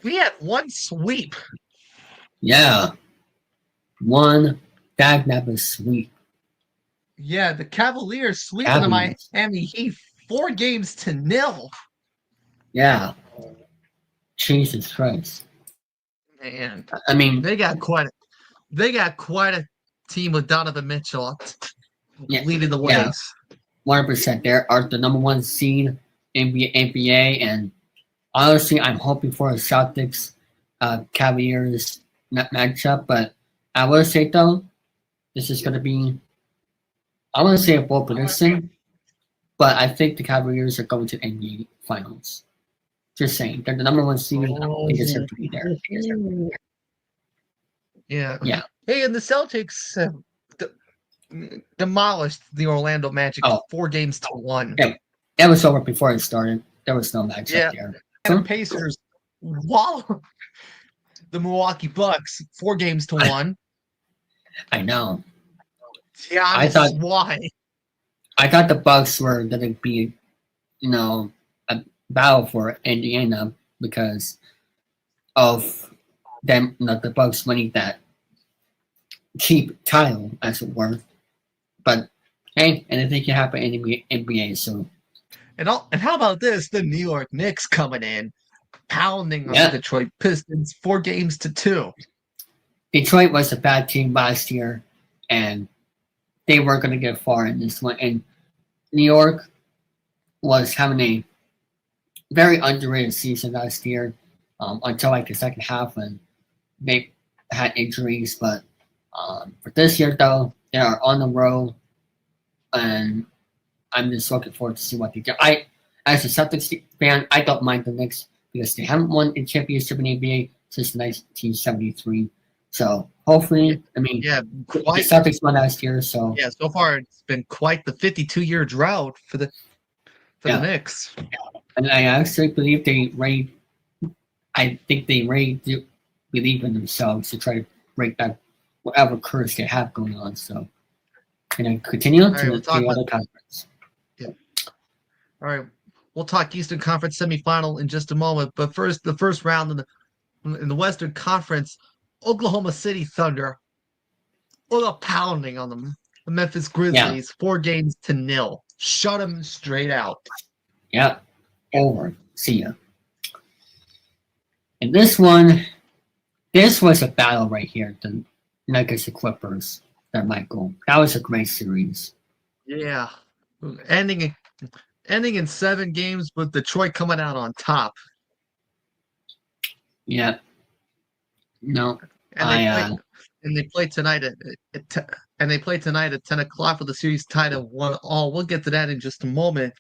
We had one sweep. Yeah. One dagnabbit sweep. Yeah, the Cavaliers sweeping the Cavaliers. Miami Heat 4-0. Yeah. Jesus Christ. Man, I mean, they got quite a team with Donovan Mitchell leading the yeah. ways. 100%. They are the number one seed in the NBA, and honestly, I'm hoping for a Celtics Cavaliers matchup. But I will say though, this is going to be, I want to say a bold prediction, but I think the Cavaliers are going to the NBA Finals. Just saying, they're the number one seed. They deserve to be there. Yeah. Yeah. Hey, and the Celtics demolished the Orlando Magic 4-1. Yeah, that was over before it started. There was no matchup there. And the Pacers wallowed the Milwaukee Bucks 4-1. I know. Yeah, I thought the Bucks were going to be, a battle for Indiana because of them, the Bucks winning that cheap title, as it were. But hey, anything can happen in the NBA. So, and how about this? The New York Knicks coming in, pounding on the Detroit Pistons 4-2. Detroit was a bad team last year, and they weren't going to get far in this one. And New York was having a very underrated season last year until like the second half when they had injuries. But for this year, though, they are on the road, and I'm just looking forward to see what they do. As a Celtics fan, I don't mind the Knicks because they haven't won a championship in the NBA since 1973. So hopefully, the Celtics won last year. So yeah, so far it's been quite the 52-year drought for the Knicks. And I actually believe I think they really do believe in themselves to try to break back whatever curse they have going on. So, can I continue to the other conference? Yeah. All right, we'll talk Eastern Conference semifinal in just a moment. But first, the first round in the Western Conference, Oklahoma City Thunder with a pounding on the Memphis Grizzlies, 4-0. Shut them straight out. Yeah, over. See ya. And this one, this was a battle right here. The Nuggets and Clippers. That Michael. That was a great series. Yeah, ending in 7 games, with Detroit coming out on top. Yeah. No. And they play tonight at 10 o'clock with the series tied at 1-1. We'll get to that in just a moment.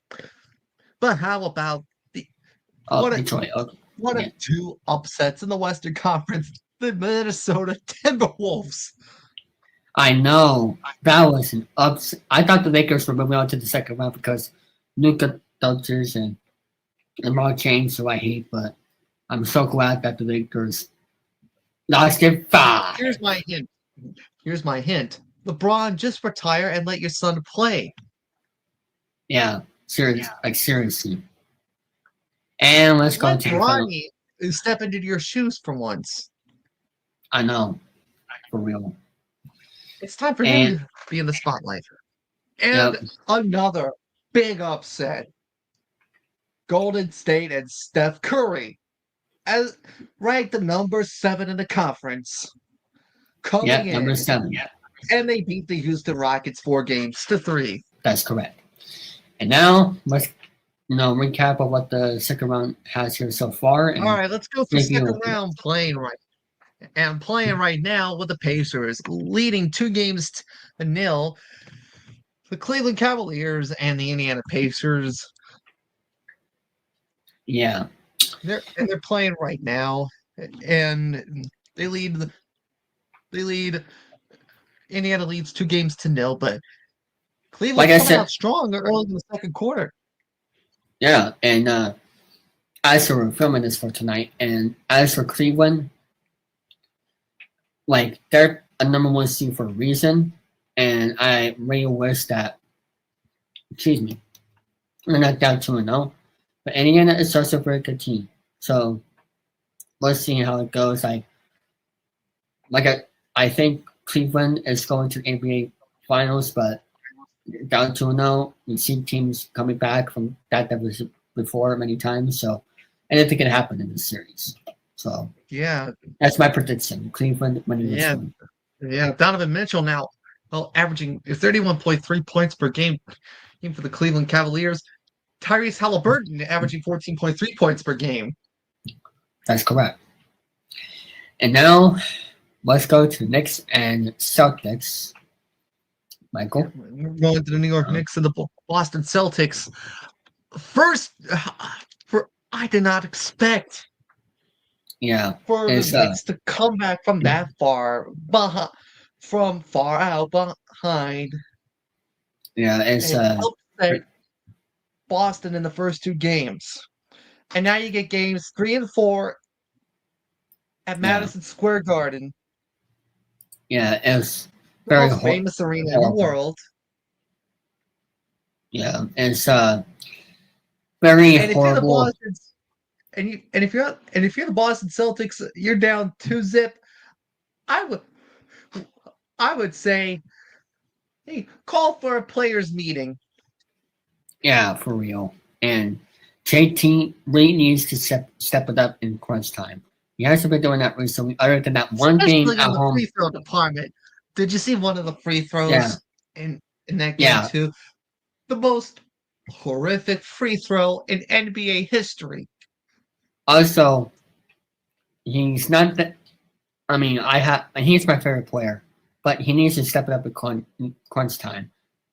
But how about Detroit? What are 2 upsets in the Western Conference? The Minnesota Timberwolves. I know. That was an upset. I thought the Lakers were moving on to the second round because Luka Doncic and LeBron James, who I hate, but I'm so glad that the Lakers lost in 5. Here's my hint. LeBron, just retire and let your son play. Yeah, seriously. And let's go to Bronny step into your shoes for once. I know, for real. It's time for him to be in the spotlight. And another big upset. Golden State and Steph Curry, as ranked the number 7 in the conference, coming in. Number 7. And they beat the Houston Rockets 4-3. That's correct. And now let's recap of what the second round has here so far. All right, let's go through second round playing right now with the Pacers leading 2-0. The Cleveland Cavaliers and the Indiana Pacers. Yeah. They're playing right now, and they lead. Indiana leads 2-0, but Cleveland coming out strong early in the second quarter. Yeah, and as we're filming this for tonight, and as for Cleveland, like they're a number one seed for a reason, and I really wish that, excuse me, we're not down 2-0, but Indiana is also a very good team. So let's see how it goes. I think Cleveland is going to NBA Finals, but down 2-0, we see teams coming back from that was before many times. So anything can happen in this series. So Yeah, that's my prediction. Cleveland winning this yeah, one. yeah. Donovan Mitchell now, averaging 31.3 points per game for the Cleveland Cavaliers. Tyrese Halliburton averaging 14.3 points per game. That's correct. And now let's go to Knicks and Celtics. Michael? We're going to the New York Knicks and the Boston Celtics. First, I did not expect for the Knicks to come back from that far out behind. Yeah, it's upset Boston in the first two games, and now you get games 3 and 4 at Madison Square Garden. Yeah, it's the most famous arena in the world. Yeah, it's very horrible. If you're the Boston Celtics, you're down 2-0. I would say, hey, call for a players' meeting. Yeah, for real. And JT really needs to step it up in crunch time. He hasn't been doing that recently, other than that one game at in the home. Free throw department. Did you see one of the free throws in that game too? The most horrific free throw in NBA history. Also, he's not that. I mean, he's my favorite player, but he needs to step it up in crunch time.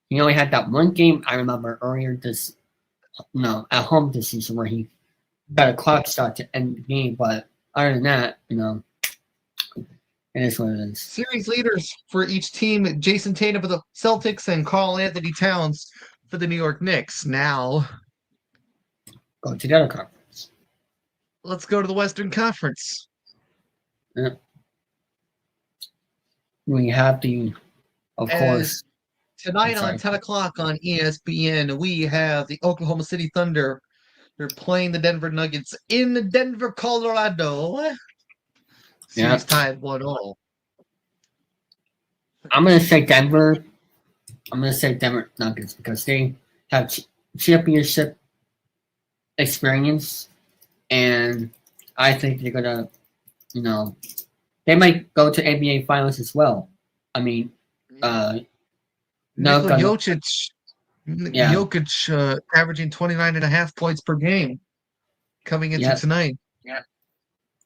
He only had that one game I remember earlier at home this season where he got a clock start to end the game. But other than that, it is what it is. Series leaders for each team: Jason Tatum for the Celtics and Karl-Anthony Towns for the New York Knicks. Now, go to the other conference. Let's go to the Western Conference. Yeah. We have of course. Tonight on 10 o'clock on ESPN, we have the Oklahoma City Thunder. They're playing the Denver Nuggets in Denver, Colorado. Series tied 1-0. I'm going to say Denver. I'm going to say Denver Nuggets because they have championship experience, and I think they're going to, they might go to NBA Finals as well. I mean, Jokic averaging 29.5 points per game coming into tonight. Yeah.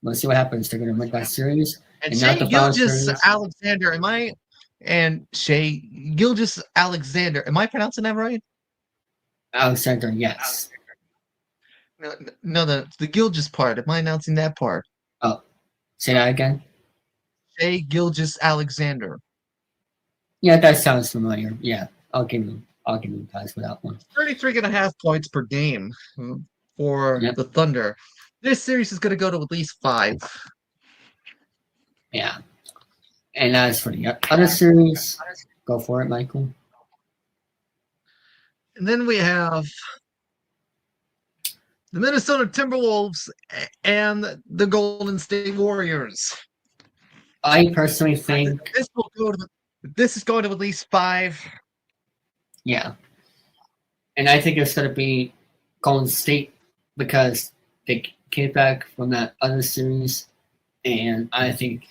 Let's see what happens. They're going to win that series. And Shai Gilgeous-Alexander, Shai Gilgeous-Alexander, am I pronouncing that right? Alexander, yes. No, the Gilgeous part. Am I announcing that part? Oh, say that again. Shai Gilgeous-Alexander. Yeah, that sounds familiar. Yeah, I'll give you guys for that one. 33.5 points per game for the Thunder. This series is going to go to at least 5. Yeah. And as for the other series, go for it, Michael. And then we have the Minnesota Timberwolves and the Golden State Warriors. I personally think this is going to at least 5. Yeah. And I think it's going to be Golden State because they came back from that other series, and I think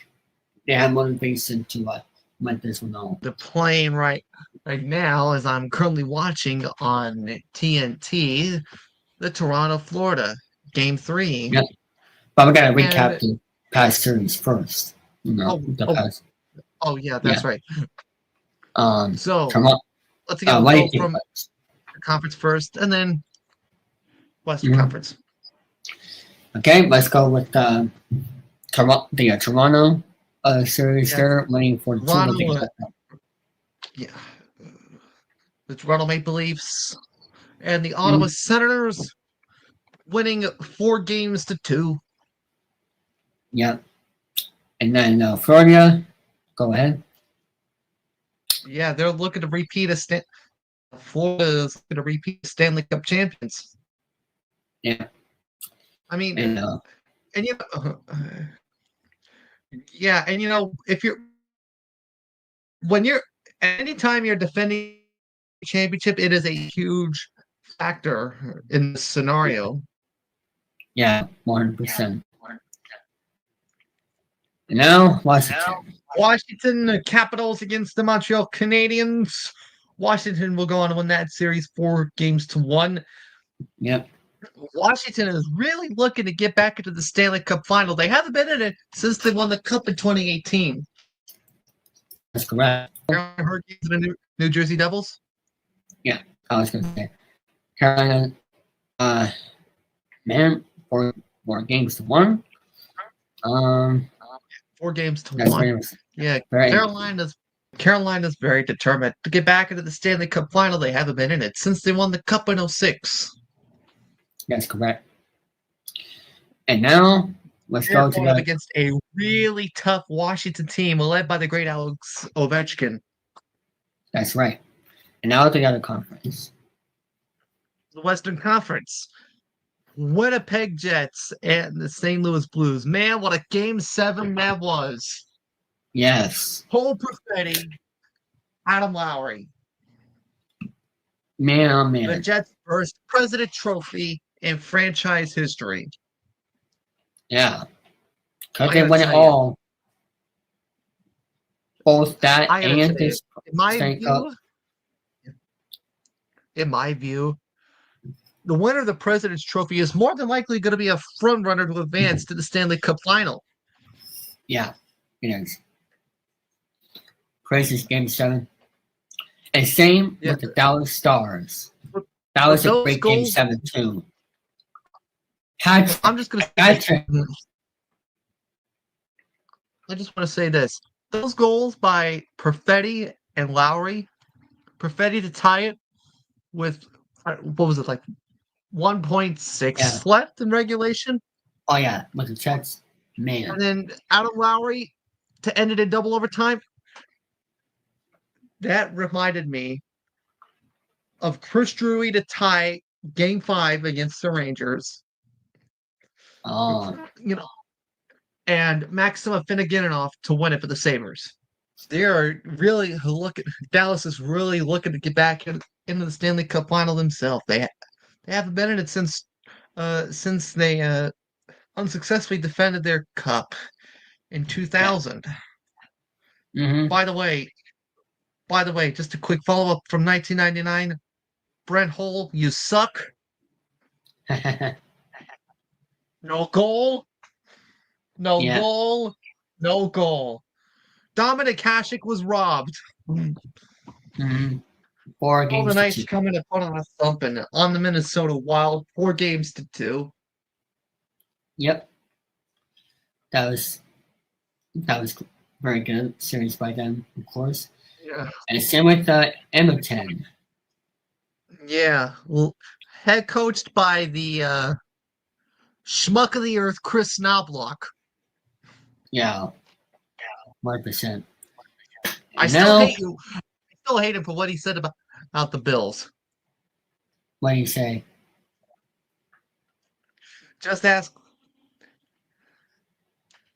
they have motivation to let this one on. They're playing right now, as I'm currently watching on TNT, the Toronto, Florida, Game 3. Yep. But we got to recap the past series first. That's right. So let's go from the conference first, and then Western Conference. Okay, let's go with the Toronto series. They're winning for Toronto. The Toronto Maple Leafs and the Ottawa Senators winning 4-2. Yep. And then Florida, go ahead. Yeah, they're looking to repeat Florida's looking to repeat Stanley Cup champions. Yeah. I mean, And yeah, and if anytime you're defending a championship, it is a huge factor in this scenario. yeah, 100%. And now Washington Capitals against the Montreal Canadiens. Washington will go on to win that series 4-1. Yep. Washington is really looking to get back into the Stanley Cup final. They haven't been in it since they won the Cup in 2018. That's correct. Carolina Hurricanes and the New Jersey Devils? Yeah, I was going to say. Carolina, man, 4-1. 4-1. Yeah, Carolina's very determined to get back into the Stanley Cup final. They haven't been in it since they won the Cup in 2006. That's correct. And now let's go to against a really tough Washington team led by the great Alex Ovechkin. That's right. And now to the other conference. The Western Conference. Winnipeg Jets and the St. Louis Blues. Man, what a Game 7 that was. Yes. Cole Perfetti, Adam Lowry. Man, oh man. The Jets' first President Trophy in franchise history. Yeah. Because they won it all. Both that and this. In my view, the winner of the President's Trophy is more than likely going to be a front runner to advance to the Stanley Cup final. Yeah, it is. Crazy Game 7. And same with the Dallas Stars. That was a great Game 7 too. I'm just going to say, I just want to say this. Those goals by Perfetti and Lowry, Perfetti to tie it with, what was it, like 1.6 left in regulation? Oh, yeah, with the Jets, man. And then Adam Lowry to end it in double overtime. That reminded me of Chris Drury to tie Game 5 against the Rangers. Oh. And Maxima Finneganinoff to win it for the Sabres. They are really Dallas is really looking to get back into the Stanley Cup final themselves. They haven't been in it since they unsuccessfully defended their cup in 2000. Mm-hmm. By the way, just a quick follow-up from 1999. Brent Hull, you suck. No goal. No goal. Dominic Hasek was robbed. Mm-hmm. 4 games. Golden Knights coming to put on a thumping on the Minnesota Wild, 4-2. Yep. That was very good series by them, of course. Yeah. And same with Edmonton. Yeah. Well, head coached by the schmuck of the earth, Chris Knobloch. Yeah. 100%. I still hate you. I still hate him for what he said about the Bills. What do you say? Just ask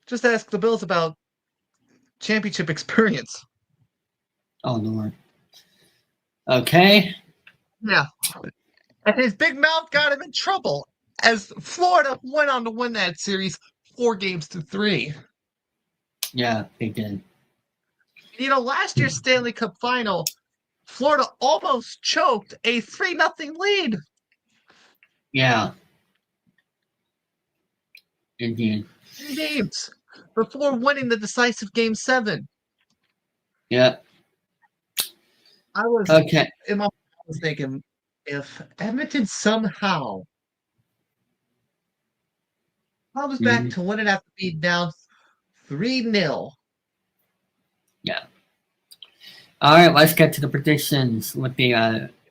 the Bills about championship experience. Oh, Lord. Okay. Yeah. And his big mouth got him in trouble as Florida went on to win that series 4-3. Yeah, they did. Last year's Stanley Cup final, Florida almost choked a 3-0 lead. Yeah. Indeed. 3 games before winning the decisive Game 7. Yeah. I was thinking, if Edmonton somehow comes back to win it after being down 3-0. Yeah. All right, let's get to the predictions with the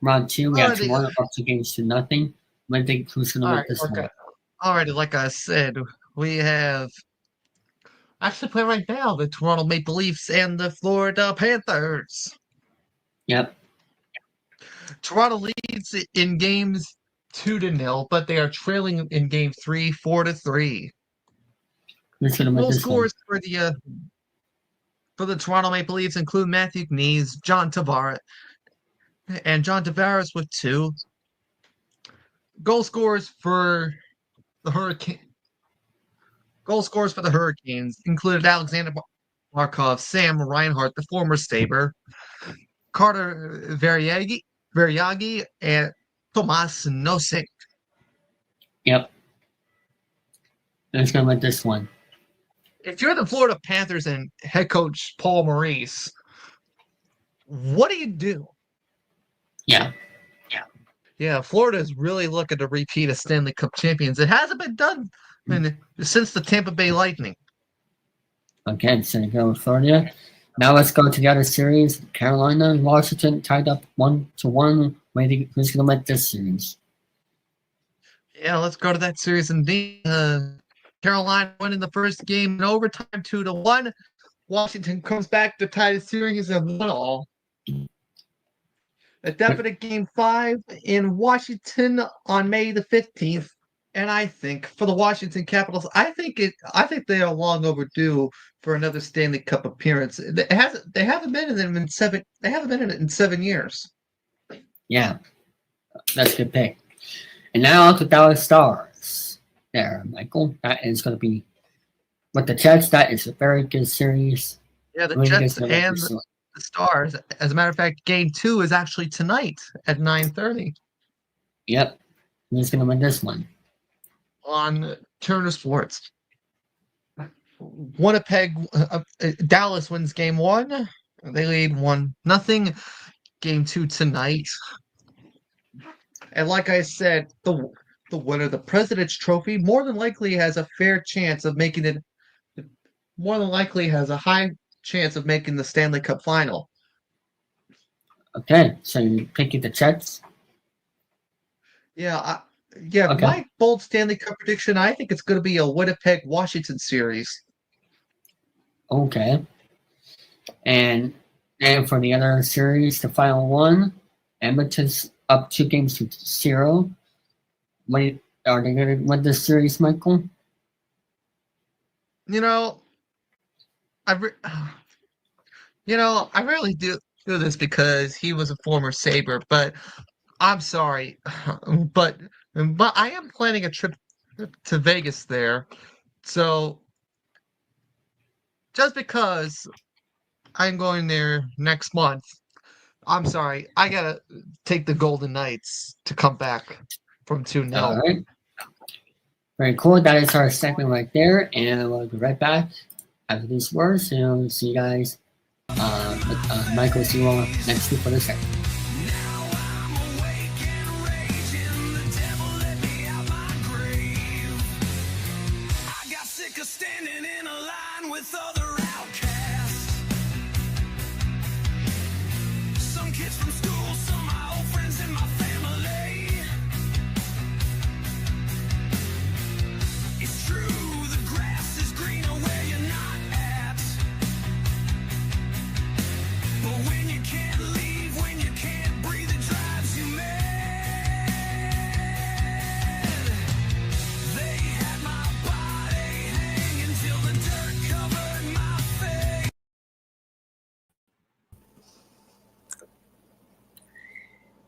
round 2. We have Toronto up 2-0. I think who's going to win this one. Alrighty, like I said, we have actually playing right now the Toronto Maple Leafs and the Florida Panthers. Yep. Toronto leads in games 2-0, but they are trailing in game 3, 4-3. Who's going to win Goal this scores for the Toronto Maple Leafs include Matthew Knees, John Tavares, and John Tavares with 2. Goal scores for the Hurricanes included Alexander Markov, Sam Reinhart, the former Sabre, Carter Variagi, and Tomas Nosek. Yep. Who's going to win this one? If you're the Florida Panthers and head coach Paul Maurice, what do you do? Yeah. Yeah, Florida is really looking to repeat as Stanley Cup champions. It hasn't been done since the Tampa Bay Lightning. Okay, so you go with Florida. Now let's go to the other series. Carolina and Washington tied up 1-1. Who's going to win this series? Yeah, let's go to that series indeed. Carolina winning the first game in overtime 2-1. Washington comes back to tie the series at 1-1. A definite game 5 in Washington on May the 15th. And I think for the Washington Capitals, I think they are long overdue for another Stanley Cup appearance. They haven't been in them in 7. They haven't been in it in 7 years. Yeah, that's a good pick. And now to Dallas Stars. There, Michael. That is going to be with the Jets. That is a very good series. Yeah, the Jets and the Stars. As a matter of fact, Game 2 is actually tonight at 9:30. Yep. Who's going to win this one? On Turner Sports. Dallas wins Game 1. They lead 1-0. Game 2 tonight. And like I said, the winner, the President's Trophy, more than likely has a fair chance of making it. More than likely has a high chance of making the Stanley Cup final. Okay, so you're picking the Jets? Yeah, okay. My bold Stanley Cup prediction, I think it's going to be a Winnipeg-Washington series. Okay. And for the other series, the final one, Edmonton's up 2-0. Are they going to win this series, Michael? I really do this because he was a former Sabre, but I'm sorry, but I am planning a trip to Vegas there, so just because I'm going there next month, I'm sorry, I gotta take the Golden Knights to come back from 2-0. All right. Very cool. That is our segment right there, and we'll be right back after these words, and we'll see you guys. Michael, see you all next week for the segment.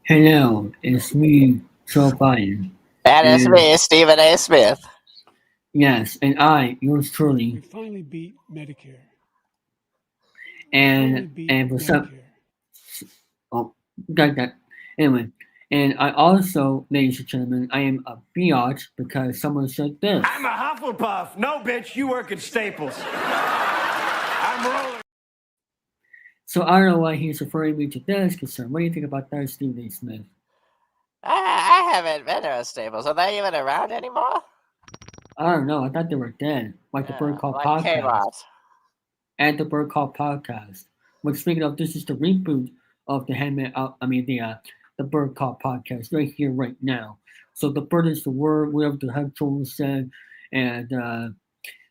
Hello, it's me, Joe Biden. And it's me, Stephen A. Smith. Yes, and I, yours truly. We finally beat Medicare. And what's up? Oh, got that. Anyway, and I also, ladies and gentlemen, I am a biatch because someone said this. I'm a Hufflepuff. No, bitch, you work at Staples. I'm rolling. So I don't know why he's referring me to this concern. What do you think about that, Stephen A. Smith? I haven't been to a Staples. Are they even around anymore? I don't know. I thought they were dead. Like the Bird Call podcast. K-Rock. And the Bird Call podcast. Which, speaking of, this is the reboot of the the Bird Call podcast right here, right now. So the bird is the word, whatever the heck Joel said, and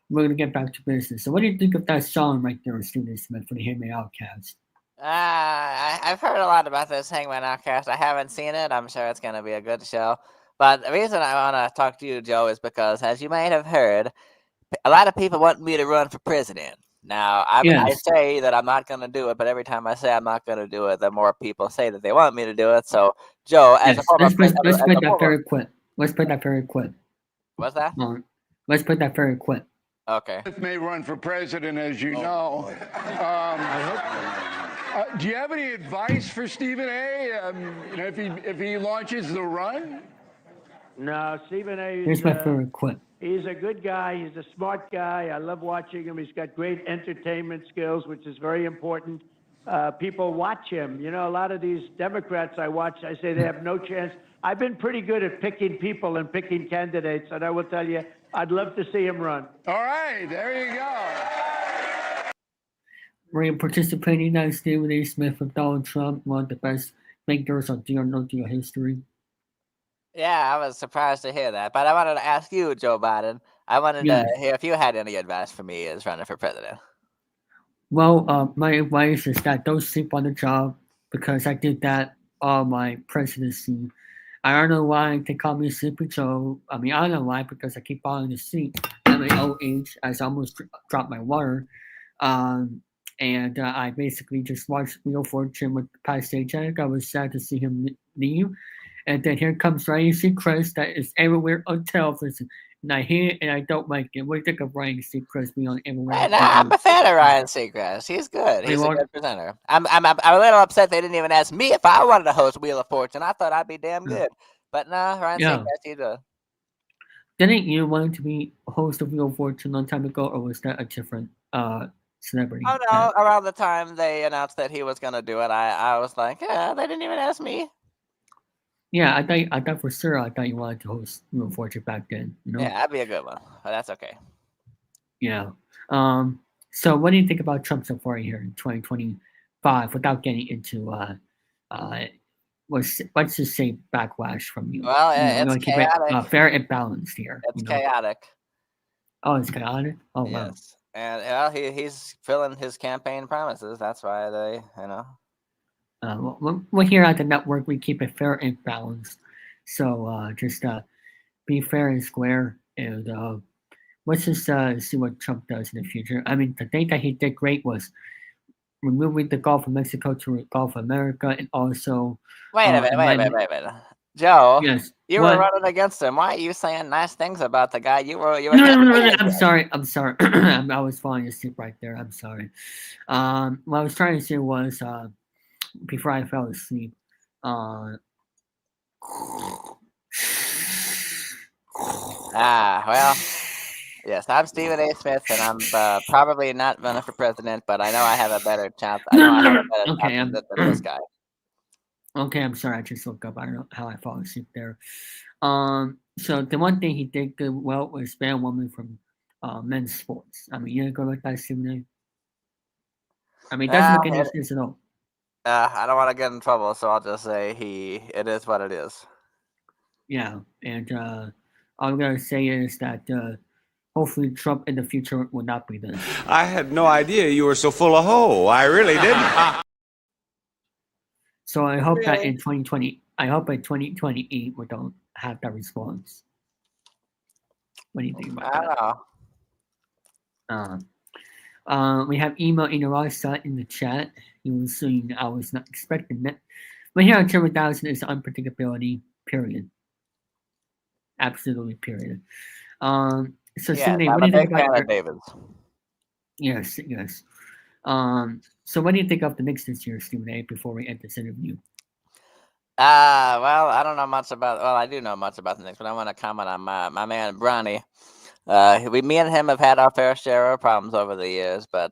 we're gonna get back to business. So what do you think of that song right there, Stephen Smith, for the Hangman Outcast? I've heard a lot about this Hangman Outcast. I haven't seen it. I'm sure it's going to be a good show. But the reason I want to talk to you, Joe, is because, as you might have heard, a lot of people want me to run for president. Now, I say that I'm not going to do it, but every time I say I'm not going to do it, the more people say that they want me to do it. So, Joe, as a former let's put that very quick. Let's put that very quick. What's that? Let's put that very quick. Okay. May run for president, as you know. Do you have any advice for Stephen A? If he launches the run? No, Stephen A. Here's my favorite quote. He's a good guy. He's a smart guy. I love watching him. He's got great entertainment skills, which is very important. People watch him. You know, a lot of these Democrats I watch, I say they have no chance. I've been pretty good at picking people and picking candidates, and I will tell you, I'd love to see him run. All right, there you go. Were you participating in Stephen A. Smith with Donald Trump, one of the best thinkers on Deal or No Deal history? Yeah, I was surprised to hear that. But I wanted to ask you, Joe Biden, I wanted to hear if you had any advice for me as running for president. Well, my advice is that don't sleep on the job, because I did that all my presidency. I don't know why they call me Sleepy Joe. I mean, I don't know why, because I keep falling asleep at my old age, as I almost dropped my water. And I basically just watched Wheel of Fortune with Pat Sajak. I was sad to see him leave. And then here comes Ryan Seacrest that is everywhere on television. And I hear it and I don't like it. What do you think of Ryan Seacrest being on everywhere? I'm a fan of Ryan Seacrest. He's good. He's a good presenter. I'm a little upset they didn't even ask me if I wanted to host Wheel of Fortune. I thought I'd be damn good. But no, Ryan Seacrest, he does. Didn't you want to be host of Wheel of Fortune a long time ago, or was that a different celebrity? Oh, no. Around the time they announced that he was going to do it, I was like, yeah, they didn't even ask me. Yeah, I thought for sure. I thought you wanted to host Wheel of Fortune back then. You know? Yeah, that'd be a good one, but that's okay. Yeah. So, what do you think about Trump so far here in 2025? Without getting into let's just say backlash from you. Well, it's chaotic. Fair and balanced here. It's chaotic. Oh, it's chaotic. Oh, wow. Yes, and he's filling his campaign promises. That's why they, We're here at the network. We keep it fair and balanced. So just be fair and square. And let's just see what Trump does in the future. I mean, the thing that he did great was removing the Gulf of Mexico to Gulf of America, and also. Wait a minute. Joe, yes, you were running against him. Why are you saying nice things about the guy? You were. No. I'm sorry. I was falling asleep right there. I'm sorry. What I was trying to say was. Before I fell asleep. Well, yes, I'm Stephen A. Smith, and I'm probably not running for president, but I know I have a better chance. I know I have a better chance than this guy. Okay, I'm sorry. I just woke up. I don't know how I fall asleep there. So the one thing he did good well was ban women from men's sports. I mean, you go like that, Stephen A. I mean, it doesn't make any sense at all. I don't want to get in trouble, so I'll just say it is what it is. Yeah, and all I'm going to say is that hopefully Trump in the future will not be this. I had no idea you were so full of hoe. I really didn't. So I hope that in 2020, I hope in 2028 we don't have that response. What do you think about that? I don't know. We have email Inarasa in the chat. He was saying I was not expecting that. But here on Chilling3000 is unpredictability, period. Absolutely, period. So Cindy, what do you think about David's? Yes. So what do you think of the Knicks this year, Stephen A, before we end this interview? Well, I don't know much about I do know much about the Knicks, but I want to comment on my man Bronny. Me and him have had our fair share of problems over the years, but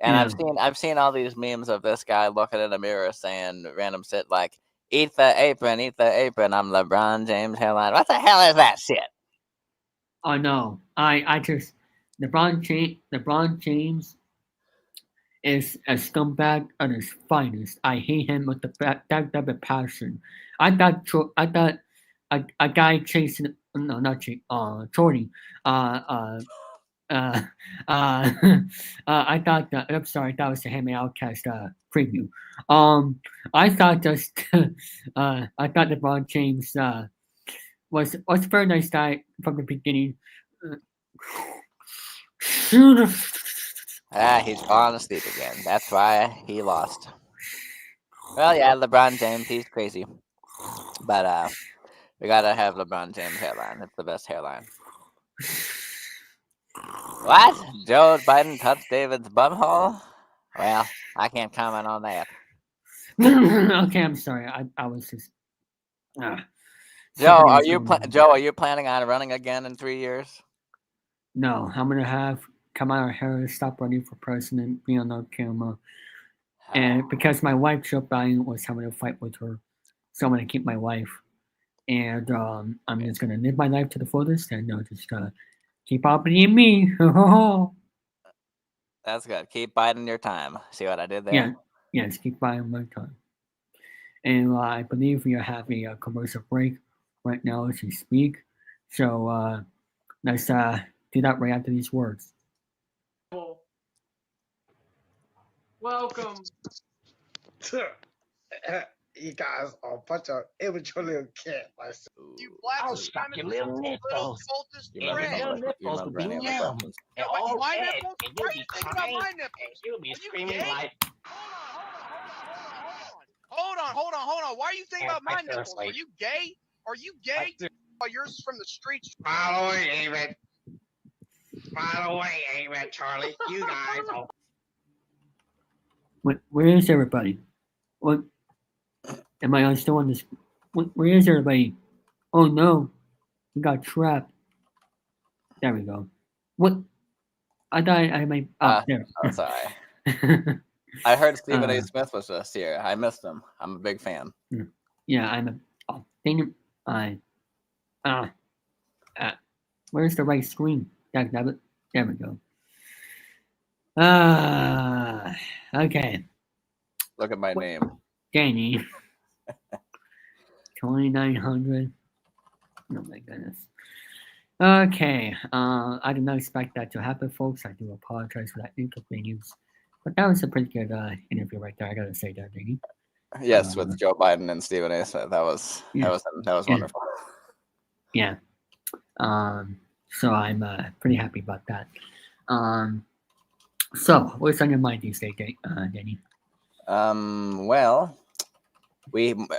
I've seen all these memes of this guy looking in the mirror saying random shit like eat the apron, I'm LeBron James hairline. What the hell is that shit? Oh no. I just LeBron James is a scumbag at his finest. I hate him with that type of passion. I thought a guy chasing no not chasing Jordy uh, I thought that I'm sorry, that was the Hammy Outcast preview. I thought just I thought LeBron James was a very nice guy from the beginning. He's falling asleep again. That's why he lost. Well, yeah, LeBron James, he's crazy. But we gotta have LeBron James hairline. It's the best hairline. What? Joe Biden touched David's bumhole? Well, I can't comment on that. Okay, I'm sorry. I was just. Joe, something was going on. Joe, are you planning on running again in 3 years? No, I'm gonna have Kamala Harris stop running for president, be on camera, and because my wife Joe Biden was having a fight with her, so I'm gonna keep my wife, and I'm just gonna live my life to the fullest, and just keep being me. That's good. Keep biding your time. See what I did there? Yeah, yes, keep buying my time. And I believe we are having a commercial break right now as we speak. So let's do that right after these words. Welcome to you guys are a bunch of immature little cat. You black suck your little nipples. Your little nipples will be yams. Oh, my nipples? Why are you thinking about my nipples? You'll be screaming like. Hold on. Why are you thinking about my nipples? Are you gay? Are you gay? Oh, yours is from the streets. By the way, Amen, Charlie. You guys are. Where is everybody? What? Am I still on this? Where is everybody? Oh no, we got trapped. There we go. What? I thought I might. There. Oh, sorry. I heard Stephen A. Smith was just here. I missed him. I'm a big fan. Yeah, I'm a. Oh, dang it! Where's the right screen? There we go. Okay. Look at my name. Danny. 2900. Oh my goodness. Okay. I did not expect that to happen, folks. I do apologize for that inconvenience. But that was a pretty good interview right there. I gotta say that, Danny. Yes, with Joe Biden and Stephen A. Smith. That was wonderful. Yeah. So I'm pretty happy about that. So what's on your mind these days, Danny? Well,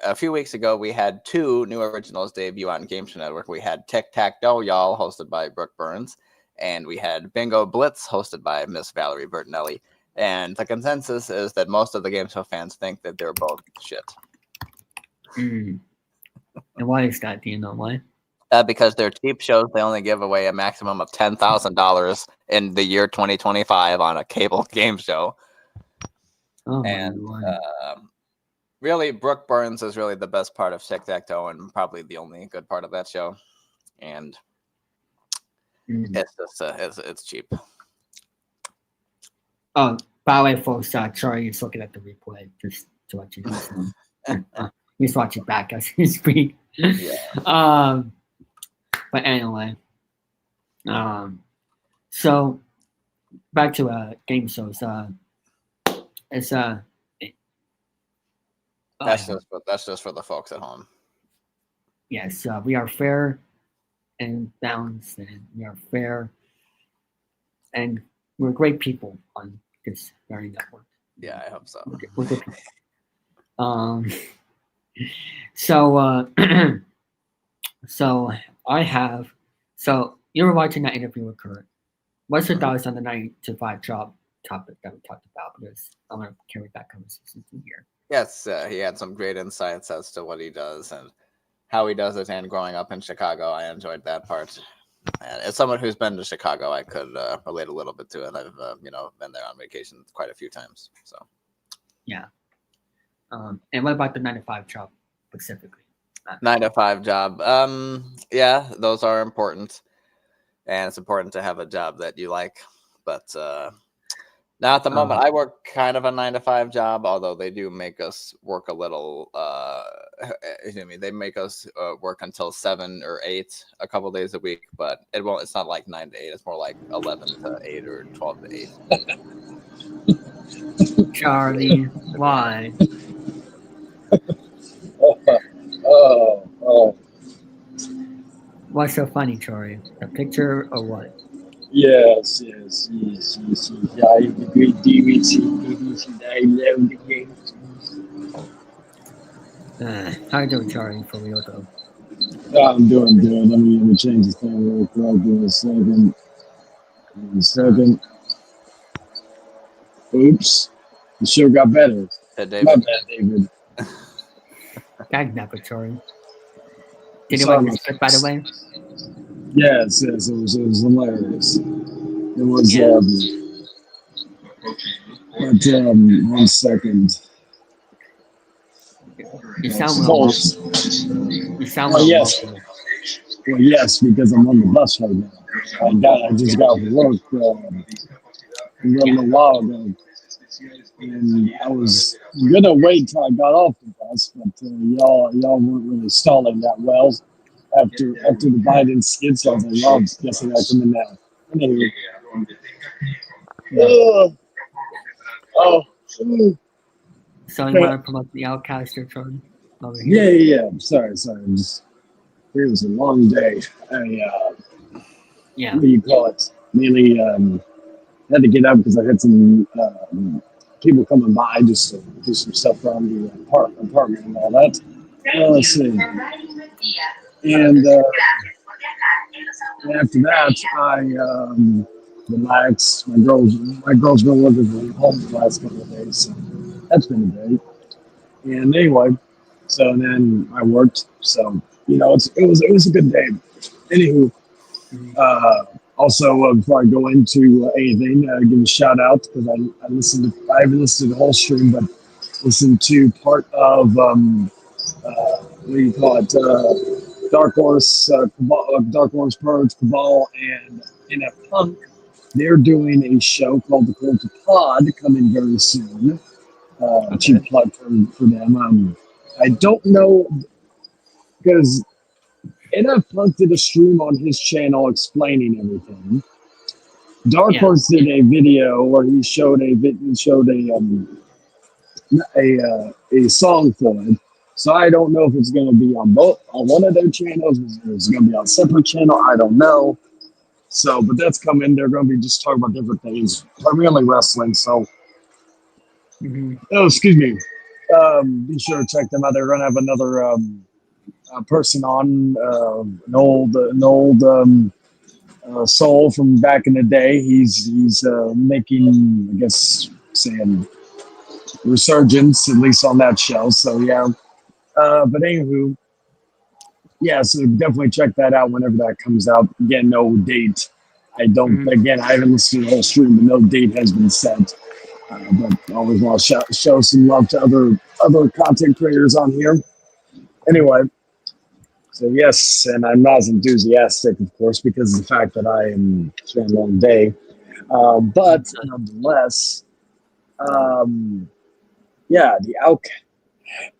a few weeks ago we had 2 new originals debut on Game Show Network. We had Tic Tac Dough Y'all, hosted by Brooke Burns, and we had Bingo Blitz, hosted by Miss Valerie Bertinelli. And the consensus is that most of the Game Show fans think that they're both shit. And why is that? Do you know why? Because they're cheap shows. They only give away a maximum of $10,000 in the year 2025 on a cable game show. Oh, and really, Brooke Burns is really the best part of Tic Tac Toe and probably the only good part of that show. And it's just it's cheap. Oh, by the way, folks, Charlie is looking at the replay just to let you know. He's watching back as he speaks. Yeah. But anyway, so back to game shows. It's that's just for the folks at home. Yes, we are fair and balanced, and we are fair, and we're great people on this very network. Yeah, I hope so. We're good people. So so I have. So you were watching that interview with Curt. What's your thoughts on the 9 to 5 job topic that we talked about? Because I'm going to carry that conversation through here. Yes, he had some great insights as to what he does and how he does it. And growing up in Chicago, I enjoyed that part. And as someone who's been to Chicago, I could relate a little bit to it. I've been there on vacation quite a few times. So yeah. And what about the 9 to 5 job specifically? 9 to 5 job. Yeah, those are important, and it's important to have a job that you like. But Now, at the moment, I work kind of a 9-to-5 job, although they do make us work a little. They make us work until 7 or 8 a couple days a week, but it won't. It's not like 9 to 8. It's more like 11 to 8 or 12 to 8. Charlie, why? Oh. What's so funny, Charlie? The picture or what? Yes. I agree. I love the game. How you doing, Charlie, for real though? I'm doing good. Let me change this thing real quick. Give me a second. Oops. The show got better. Hey, My bad, David. Dag never, Charlie. Did you Sorry like the about script, by the way? Yes. It was hilarious. It was, one second. You sound a little You sound a little yes. muffled. Well, yes, because I'm on the bus right now. I just got off work a little while ago. And I was gonna wait till I got off the bus, but y'all weren't really stalling that well after the Biden skid. So I was like, "Well, I'm guessing I come in now." Anyway. So you want to promote the Outcast here, Charlie? Over here? Yeah. I'm sorry. It was a long day. Yeah. What do you call it? Mainly had to get up because I had some people coming by just to do some stuff around the apartment and all that. Let's see. And after that, I relaxed. My girl's been working from home the last couple of days, so that's been great. And anyway, so then I worked. So it was a good day. Anywho, also before I go into anything, give a shout out because I haven't listened to the whole stream, but listened to part of what do you call it? Dark Horse, Dark Horse Purge, Cabal, and NF Punk. They're doing a show called The Cult of Pod coming very soon. Cheap plug for them. I don't know because NF Punk did a stream on his channel explaining everything. Dark Horse did a video where he showed a song for it. So I don't know if it's going to be on one of their channels. It's going to be on a separate channel. I don't know. So, but that's coming. They're going to be just talking about different things, primarily wrestling. So, excuse me. Be sure to check them out. They're going to have another person on, an old soul from back in the day. He's making, I guess, saying resurgence, at least on that show. So yeah. But anywho, yeah, so definitely check that out whenever that comes out. Again, no date. I haven't listened to the whole stream, but no date has been set. But I always want to show some love to other content creators on here. Anyway, so yes, and I'm not as enthusiastic, of course, because of the fact that it's been a long day. But nonetheless, yeah, the Outcast.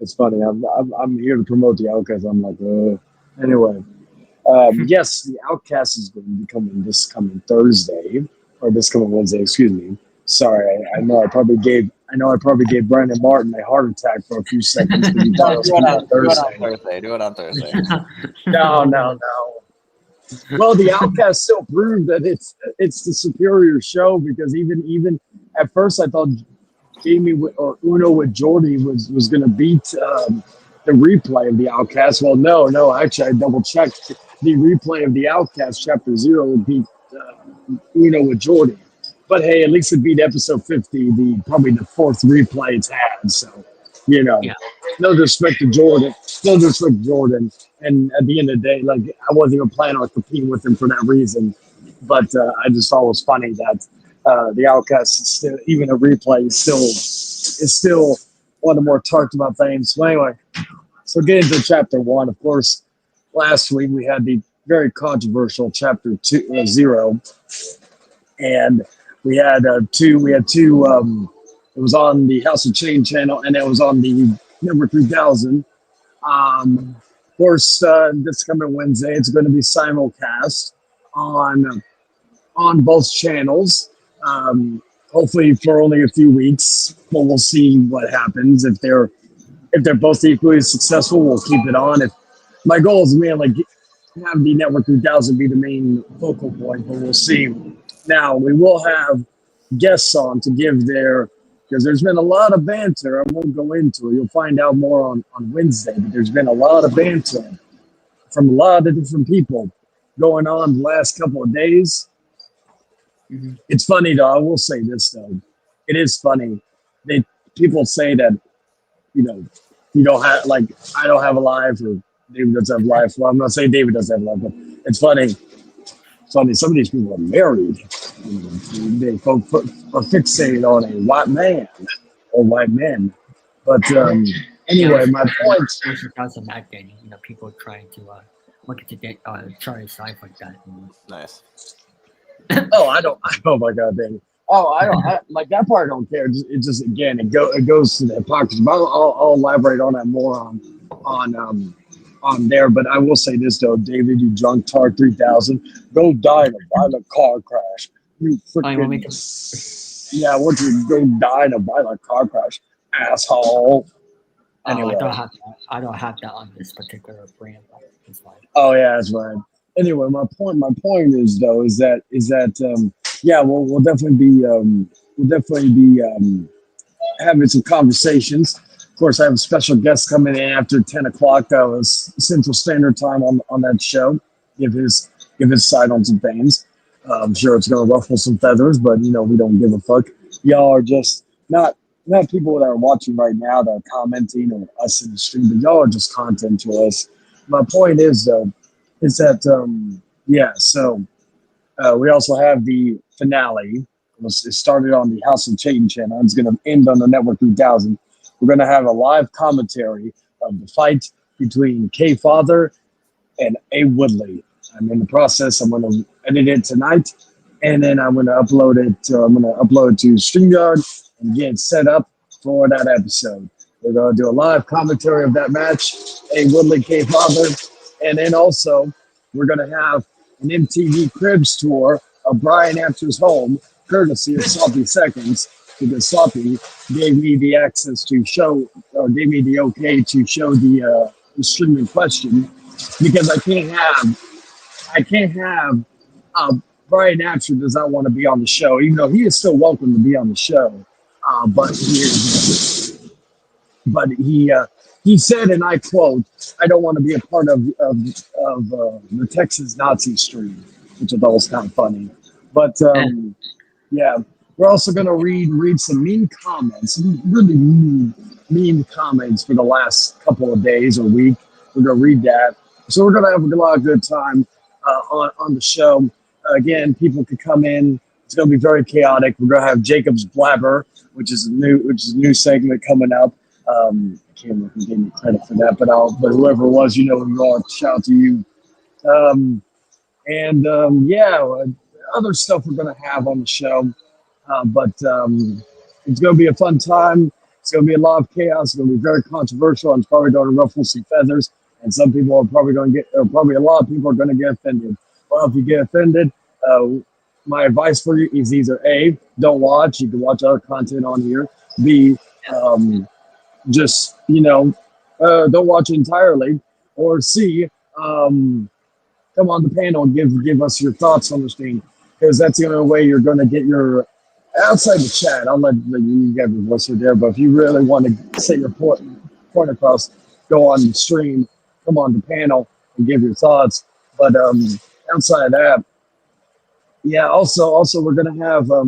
It's funny. I'm here to promote the Outcast. I'm like, anyway. Yes, the Outcast is going to be coming this coming Thursday or this coming Wednesday. Excuse me. Sorry, I know I probably gave Brandon Martin a heart attack for a few seconds. But he thought it was on Thursday. Do it on Thursday. No. Well, the Outcast still proved that it's the superior show because even at first I thought Jamie or Uno with Jordy was going to beat the replay of the Outcast. Well, no. Actually, I double checked. The replay of the Outcast Chapter 0 would beat Uno with Jordy. But hey, at least it beat episode 50, probably the fourth replay it's had. So, no disrespect to Jordan. And at the end of the day, like I wasn't even planning on competing with him for that reason. But I just thought it was funny that the Outcast is still, even a replay is still one of the more talked about things. So anyway, so getting to chapter 1, of course, last week we had the very controversial chapter 0, and We had two. We had two. It was on the House of Chain channel, and it was on the Network 3000. Of course, this coming Wednesday, it's going to be simulcast on both channels. Hopefully for only a few weeks, but we'll see what happens. If they're both equally successful, we'll keep it on. If my goal is mainly have the Network 3000 be the main focal point, but we'll see. Now we will have guests on to give because there's been a lot of banter. I won't go into it. You'll find out more on Wednesday, but there's been a lot of banter from a lot of different people going on the last couple of days. Mm-hmm. It's funny though. I will say this though. It is funny. People say that, you don't have, like, I don't have a life, or David doesn't have a life. Well, I'm not saying David doesn't have a life, but it's funny. Some of these people are married. They are fixated on a white man or white men. But anyway, my point. That's a bad thing. People trying to look at the Charlie's life like that. Nice. Oh my God, Danny. Like that part. I don't care. It just again, it goes to the hypocrisy. But I'll elaborate on that more on there. But I will say this though, David, you drunk tart 3000, go die in a violent car crash. You freaking yeah, what you go die in a violent car crash, asshole. Anyway. I don't have that on this particular brand. Oh yeah, that's right. Anyway, my point is though is that yeah, we'll definitely be having some conversations. Of course, I have a special guest coming in after 10 o'clock. That was Central Standard Time on that show. Give his side on some things. I'm sure it's going to ruffle some feathers, but we don't give a fuck. Y'all are just not people that are watching right now that are commenting or us in the stream, but y'all are just content to us. My point is though, is that yeah. So we also have the finale. It started on the House of Chain channel. It's going to end on the Network 3000. We're going to have a live commentary of the fight between K Father and A Woodley. I'm in the process. I'm going to edit it tonight, and then I'm going to upload it. To StreamYard and get set up for that episode. We're going to do a live commentary of that match, A Woodley, K Father, and then also we're going to have an MTV Cribs tour of Brian Apter's home, courtesy of Sloppy Seconds, because Sloppy gave me the access to show, or gave me the okay to show the stream in question, because I can't have Brian Apter does not want to be on the show, even though he is still welcome to be on the show, but he said, and I quote, "I don't want to be a part of the Texas Nazi stream," which I thought was kind of funny. But yeah, we're also going to read some mean comments, some really mean comments for the last couple of days or week. We're going to read that. So we're going to have a lot of good time on the show. Again, people could come in. It's going to be very chaotic. We're going to have Jacob's Blabber, which is a new segment coming up. I can't remember who gave me credit for that, but whoever it was, who you are, shout out to you. Yeah, other stuff we're going to have on the show. But it's going to be a fun time. It's going to be a lot of chaos. It's going to be very controversial. And it's probably going to ruffle some feathers. And some people are probably going to probably a lot of people are going to get offended. Well, if you get offended, my advice for you is either A, don't watch. You can watch other content on here. B, just, don't watch it entirely. Or C, come on the panel and give us your thoughts on this thing. Because that's the only way you're going to get your outside the chat. I'll let you get your voice there. But if you really want to set your point across, go on the stream, come on the panel, and give your thoughts. But outside of that, yeah. Also, we're going to have a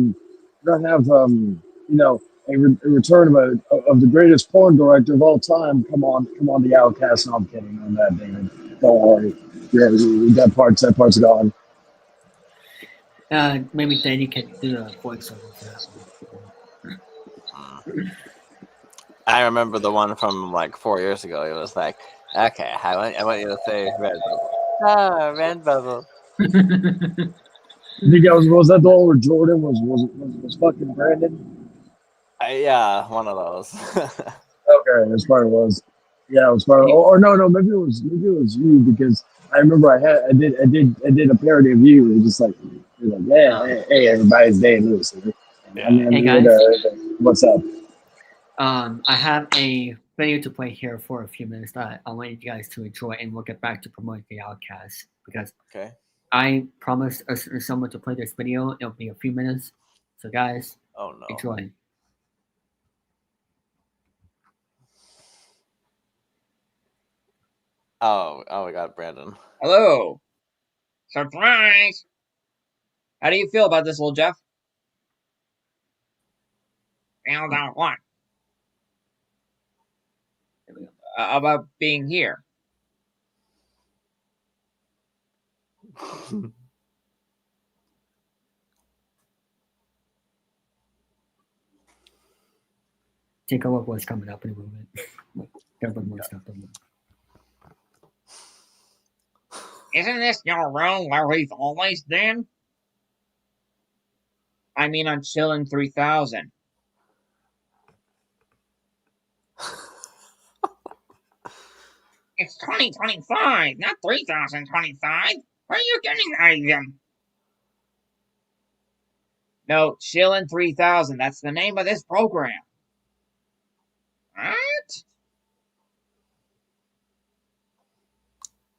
return of the greatest porn director of all time. Come on, the Outcast. No, I'm kidding on that, David. Don't worry. Yeah, that part's gone. Maybe Danny can do a voiceover. I remember the one from like 4 years ago. It was like, okay, I want you to say red bubble. Ah, red bubble. I think was that the one where Jordan was fucking Brandon? Yeah, one of those. Okay, that's probably was. Yeah, it was probably. Or no, maybe it was you because I remember I did a parody of you. It was just like, you're like, yeah, hey, everybody's Dan Lewis. Yeah. Hey guys. What's up? I have a video to play here for a few minutes that I want you guys to enjoy, and we'll get back to promoting the Outcast because I promised someone to play this video. It'll be a few minutes, so guys, enjoy. Oh, we got Brandon. Hello. Surprise. How do you feel about this, little Jeff? Feel about what? About being here. Take a look what's coming up in a moment. Gotta put more stuff in Isn't this your room where we've always been? I mean on Chilling3000. It's 2025, not 3025. Where are you getting that again? No, Chilling3000. That's the name of this program. What?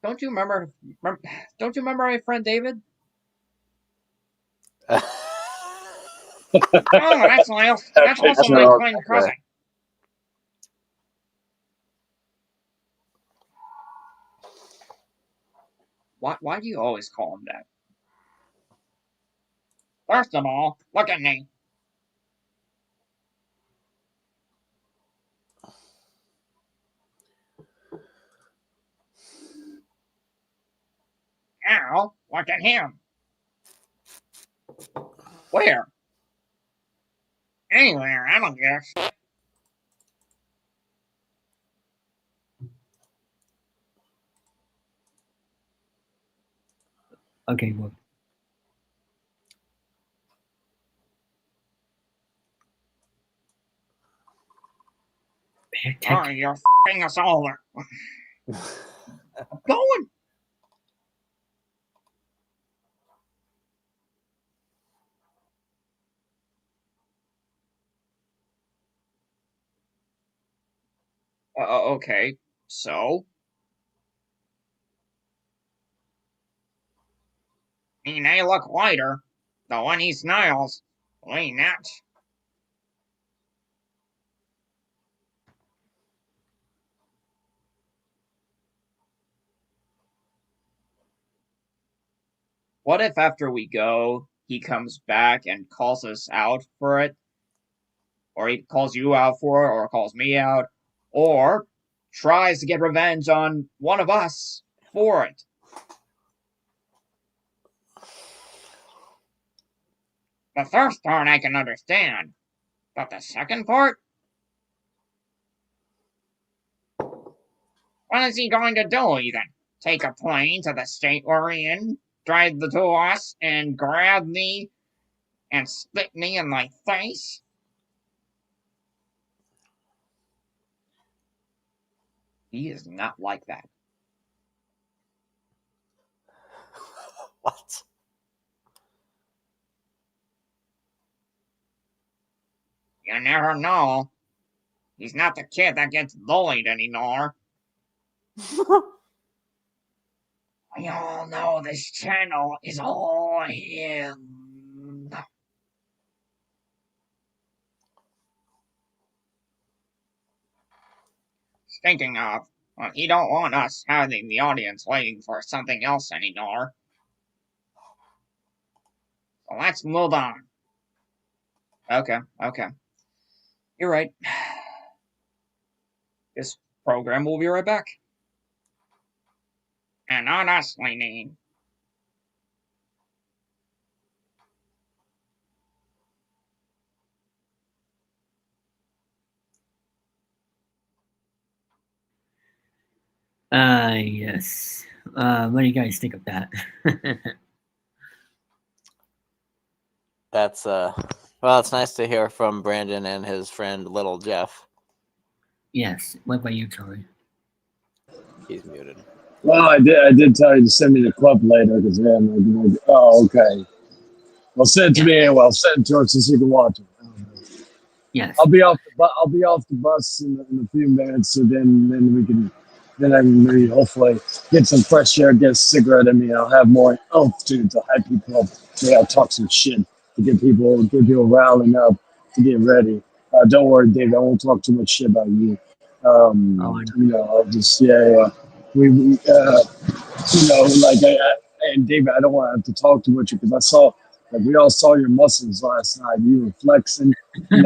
Don't you remember my friend David? Oh, that's also my twin cousin. Why do you always call him that? First of all, look at me. Now, look at him. Where? Anywhere, I don't guess. Okay, well. Oh, you're f***ing us over. Going. Okay, so? He may look whiter, but when he smiles, we not. What if after we go, he comes back and calls us out for it? Or he calls you out for it, or calls me out, or tries to get revenge on one of us for it? The first part I can understand, but the second part? What is he going to do, even? Take a plane to the state we're in, drive to us, and grab me and spit me in my face? He is not like that. What? You never know. He's not the kid that gets bullied anymore. We all know this channel is all him. Thinking of, he don't want us having the audience waiting for something else anymore. So let's move on. Okay. You're right. This program will be right back. And not us, Leanine. Yes. What do you guys think of that? That's well, it's nice to hear from Brandon and his friend Little Jeff. Yes. What about you, Joey? He's muted. Well, I did tell you to send me the clip later because like, oh, okay. Well, send it to me anyway. I'll send it to her so you can watch it. Yes. I'll be off the bus in a few minutes, so then we can I can maybe hopefully get some fresh air, get a cigarette in me, and I'll have more oomph to hype people up. Maybe I'll talk some shit to get people riling up to get ready. Don't worry, David. I won't talk too much shit about you. I'll just we like and David, I don't want to have to talk too much because I saw. Like we all saw your muscles last night. You were flexing, like I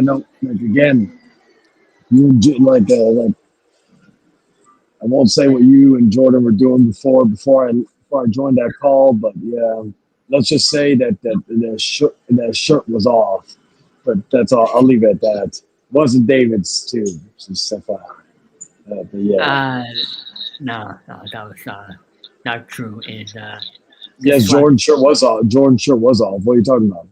know. Like again, you like I won't say what you and Jordan were doing before I joined that call, but yeah, let's just say that that shirt was off. But that's all. I'll leave it at that. It wasn't David's too. Just FYI. But yeah. No, that was not true. And yes, Jordan's shirt was off. Jordan's shirt was off. What are you talking about?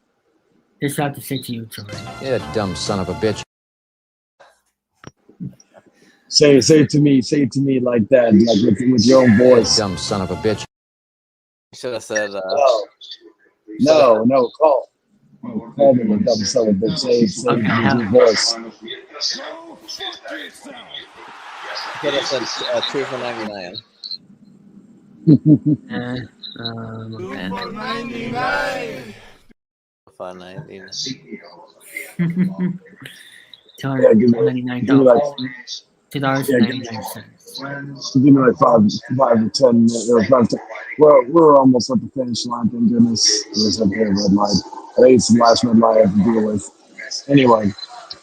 Just have to say to you, Jordan. You're a dumb son of a bitch. Say it to me like that, like with your own voice. Dumb son of a bitch. You should have said. No, call me a dumb son of a bitch. Say it with your voice. You could have said 2 for $99. 2 for $99. $299. $2.99. Give me like 5 or 10 or 5 10. Well, we're almost at the finish line, thank goodness. There's a red light. I think it's the last red light I have to deal with. Anyway,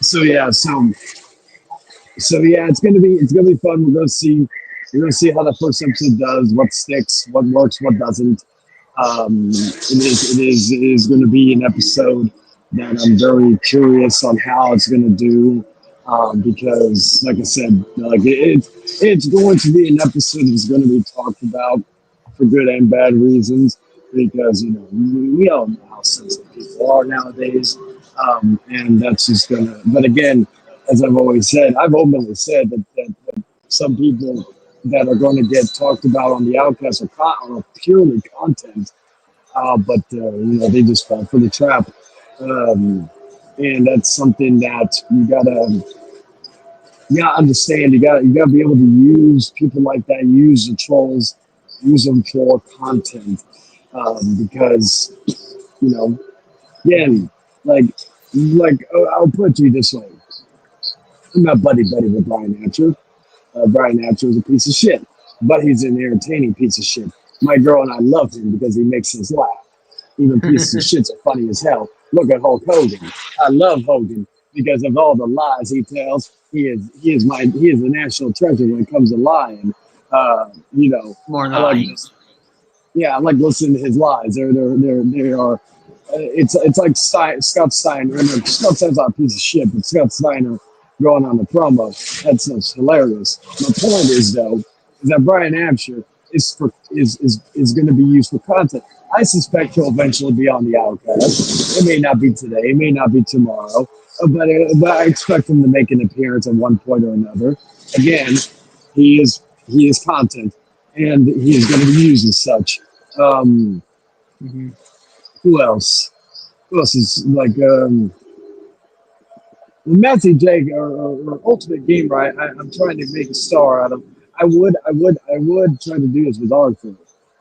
so it's gonna be fun. We're gonna see how the first episode does, what sticks, what works, what doesn't. It is going to be an episode that I'm very curious on how it's going to do, because, like I said, it's going to be an episode that's going to be talked about for good and bad reasons, because we all know how sensitive people are nowadays, and that's just gonna. But again, as I've always said, I've openly said that some people that are going to get talked about on the Outcast are purely content, but they just fall for the trap, and that's something that you gotta understand. You gotta be able to use people like that, use the trolls, use them for content, because again, I'll put it to you this way: I'm not buddy with Brian Hatcher. Brian Hatcher is a piece of shit, but he's an entertaining piece of shit. My girl and I love him because he makes us laugh. Even pieces of shits are funny as hell. Look at Hulk Hogan. I love Hogan because of all the lies he tells. He is the national treasure when it comes to lying. More lies. I like listening to his lies. They are. It's like Scott Steiner. Scott Steiner's not a piece of shit, but Scott Steiner going on the promo. That's hilarious. My point is though, is that Brian Absher is going to be used for content. I suspect he'll eventually be on the Outcast. It may not be today, it may not be tomorrow, but I expect him to make an appearance at one point or another. Again, he is content, and he is going to be used as such. Who else? Who else is like? Matthew Jake or Ultimate Gamer, I'm trying to make a star out of. I would try to do this with Arthur,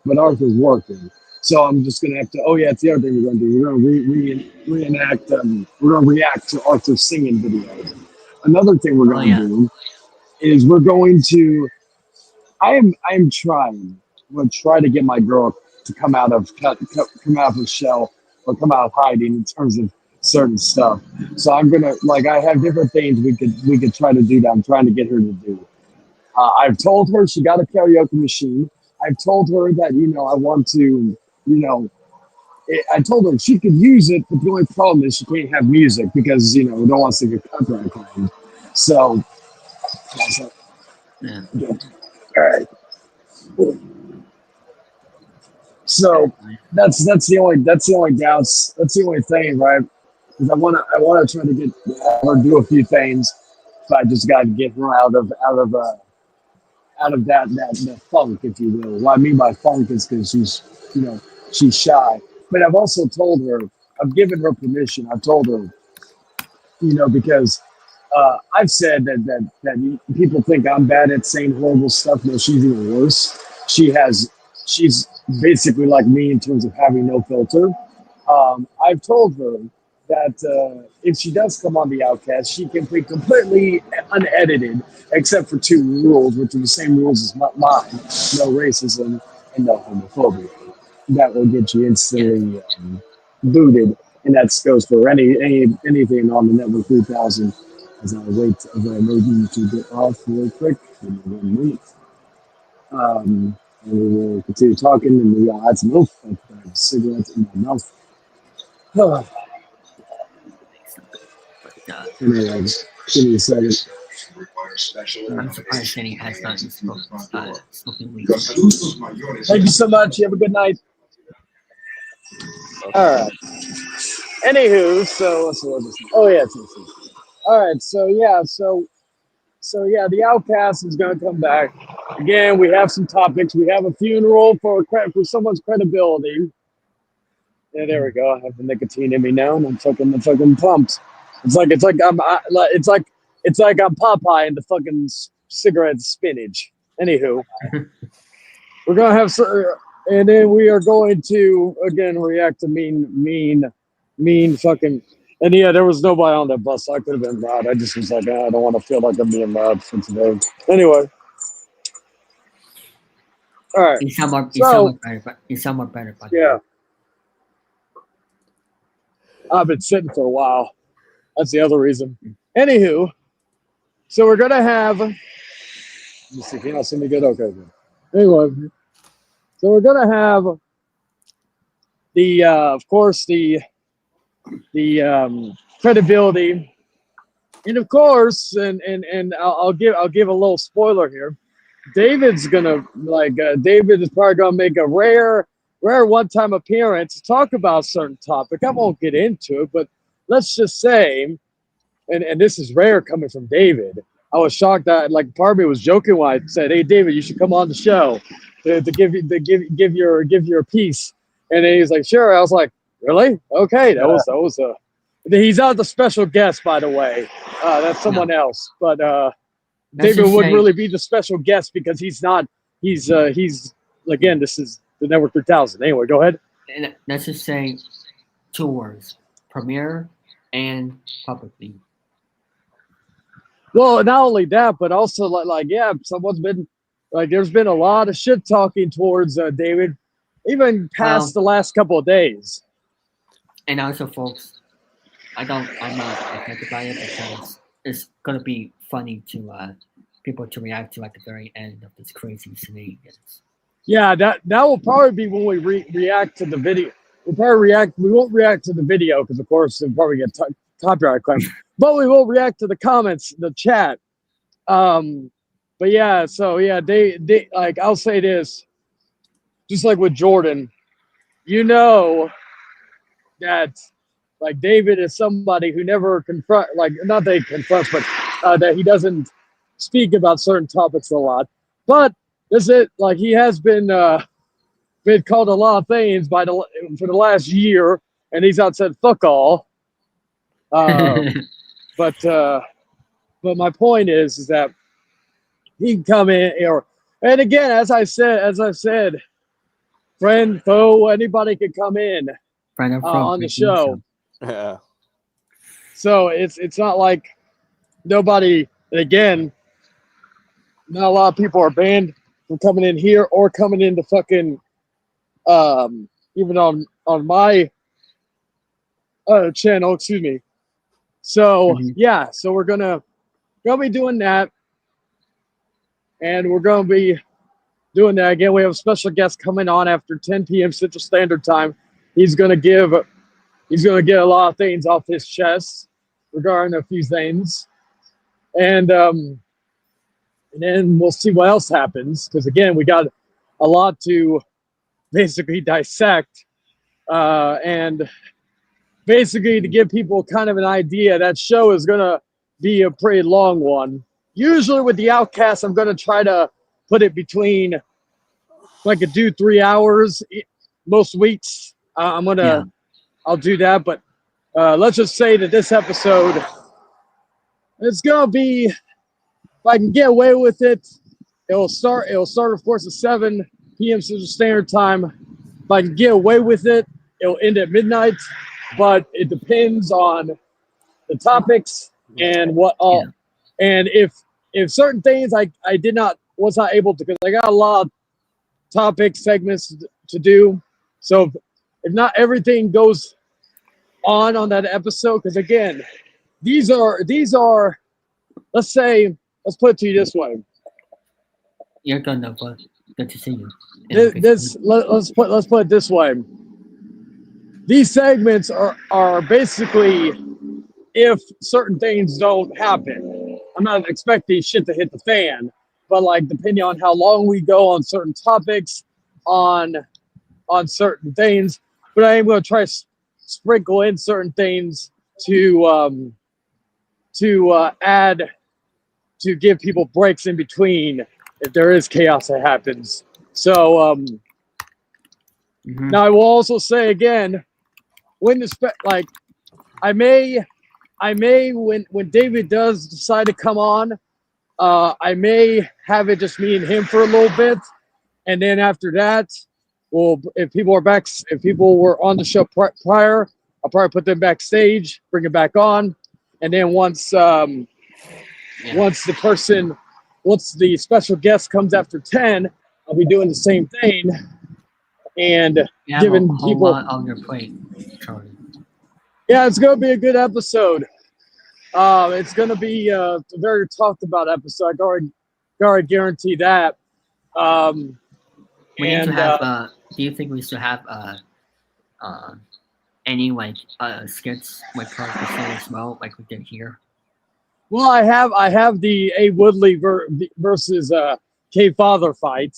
but Arthur's working, so I'm just gonna have to. Oh yeah, it's the other thing we're gonna do. We're gonna reenact. We're gonna react to Arthur's singing videos. Another thing we're gonna do is we're going to. I am trying. I'm gonna try to get my girl to come out of her shell or come out of hiding in terms of certain stuff. So I'm gonna I have different things we could try to do that I'm trying to get her to do. I've told her she got a karaoke machine. I've told her that I want to I told her she could use it, but the only problem is she can't have music because we don't want to get copyright claimed. So all right. So that's the only doubts. That's the only thing, right? Because I wanna try to get her to do a few things. So I just got to get her out of that funk, if you will. What I mean by funk is because she's shy. But I've also told her, I've given her permission. I've told her, because I've said that people think I'm bad at saying horrible stuff. No, she's even worse. She's basically like me in terms of having no filter. I've told her that if she does come on the Outcast, she can be completely unedited, except for 2 rules, which are the same rules as mine: no racism and no homophobia. That will get you instantly booted, and that goes for anything on the Network 3000. As I wait, as I need to get off real quick, in 1 minute. And we will continue talking, and we will add some milk. I have a cigarette in my mouth. Anyway, give me a second. I'm surprised Kenny has not spoken weed. Thank you so much. You have a good night. All right. Anywho, so let's see what this is. Oh yeah, it's. All right. So yeah, the Outcast is going to come back again. We have some topics. We have a funeral for someone's credibility. Yeah, there we go. I have the nicotine in me now, and I'm fucking pumped. It's like I'm Popeye and the fucking cigarette spinach. Anywho, we're gonna have and then we are going to again react to mean fucking. And yeah, there was nobody on that bus. So I could have been loud. I just was like, I don't want to feel like I'm being loud for today. Anyway, all right. You sound more better. Yeah. I've been sitting for a while. That's the other reason. Anywho, so we're gonna have. Let me see. Can you see me good? Okay. Good. Anyway, so we're gonna have the, of course, the credibility, and of course, and I'll give a little spoiler here. David's gonna David is probably gonna make a rare one-time appearance to talk about a certain topic. I won't get into it, but let's just say, and this is rare coming from David. I was shocked that part of me was joking when I said, "Hey, David, you should come on the show to give your piece." And then he's like, "Sure." I was like, "Really? Okay." That was he's not the special guest, by the way. That's someone else. But David would really be the special guest because he's not. He's again. This is the Network 3000. Anyway, go ahead. And let's just say 2 words: premiere and publicly. Well, not only that, but also someone's been there's been a lot of shit talking towards David, even past the last couple of days. And also, folks, I'm not affected by it because it's gonna be funny to people to react to at the very end of this crazy shenanigans. Yeah, that will probably be when we react to the video. We'll probably react. We won't react to the video because, of course, we'll probably get copyright claim. But we will react to the comments, the chat. But yeah, so yeah, they I'll say this, just like with Jordan, that David is somebody who never not that he confronts, but that he doesn't speak about certain topics a lot. But this is he has been called a lot of things for the last year, and he's out said fuck all. But my point is that he can come in and again, as I said, friend, foe, anybody can come in on the show. Yeah. So it's not like nobody. And again, not a lot of people are banned from coming in here or coming into fucking even on my channel. Excuse me. So yeah, so we're gonna be doing that, and we're gonna be doing that again. We have a special guest coming on after 10 p.m. Central Standard Time. He's gonna get a lot of things off his chest regarding a few things, and then we'll see what else happens. Because again, we got a lot to basically dissect and basically to give people kind of an idea. That show is going to be a pretty long one. Usually with the Outcast, I'm going to try to put it between, I could do 3 hours most weeks. I'll do that. But let's just say that this episode, it's going to be, if I can get away with it, it'll start, of course, at 7 p.m. Central Standard Time. If I can get away with it, it'll end at midnight. But it depends on the topics and what all. And if certain things I was not able to, because I got a lot of topic segments to do. So if not everything goes on that episode, because again, these are let's put it to you this way. You're gonna good to see you. Let's put it this way. These segments are basically if certain things don't happen. I'm not expecting shit to hit the fan, but like depending on how long we go on certain topics, on certain things. But I am going to try to sprinkle in certain things to add, to give people breaks in between if there is chaos that happens. So now I will also say again, when I may when David does decide to come on, I may have it just me and him for a little bit, and then after that, well, if people were on the show prior, I'll probably put them backstage, bring it back on, and then once the special guest comes after 10, I'll be doing the same thing and giving a whole people lot on your plate, Charlie. Yeah, it's going to be a good episode. It's going to be a very talked about episode. I can already guarantee that. We need to have. Do you think we should have any skits like part of the show as well, like we did here? Well, I have the A Woodley versus K Father fight,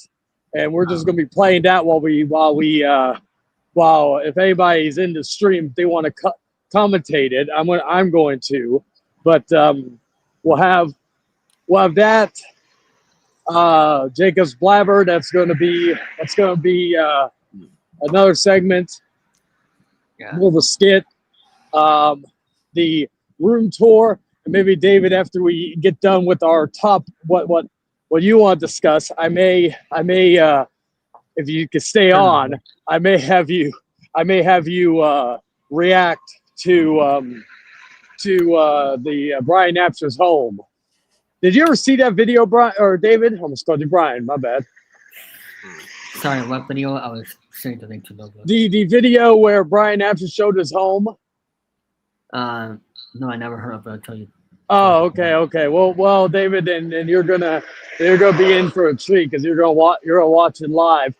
and we're just going to be playing that while if anybody's in the stream, if they want to commentate it, I'm going to. But we'll have that. Jacob's Blabber. That's going to be another segment. More of a skit. The room tour, and maybe David, after we get done with our top, what you want to discuss, I may if you could stay on, I may have you react to the Brian Napster's home. Did you ever see that video, Brian or David? I almost called you Brian. My bad. Sorry, what video? I was saying the link to the video where Brian Napster showed his home. No, I never heard of it. I'll tell you. Oh, okay. Well, David, and you're gonna be in for a treat because you're gonna watch it live,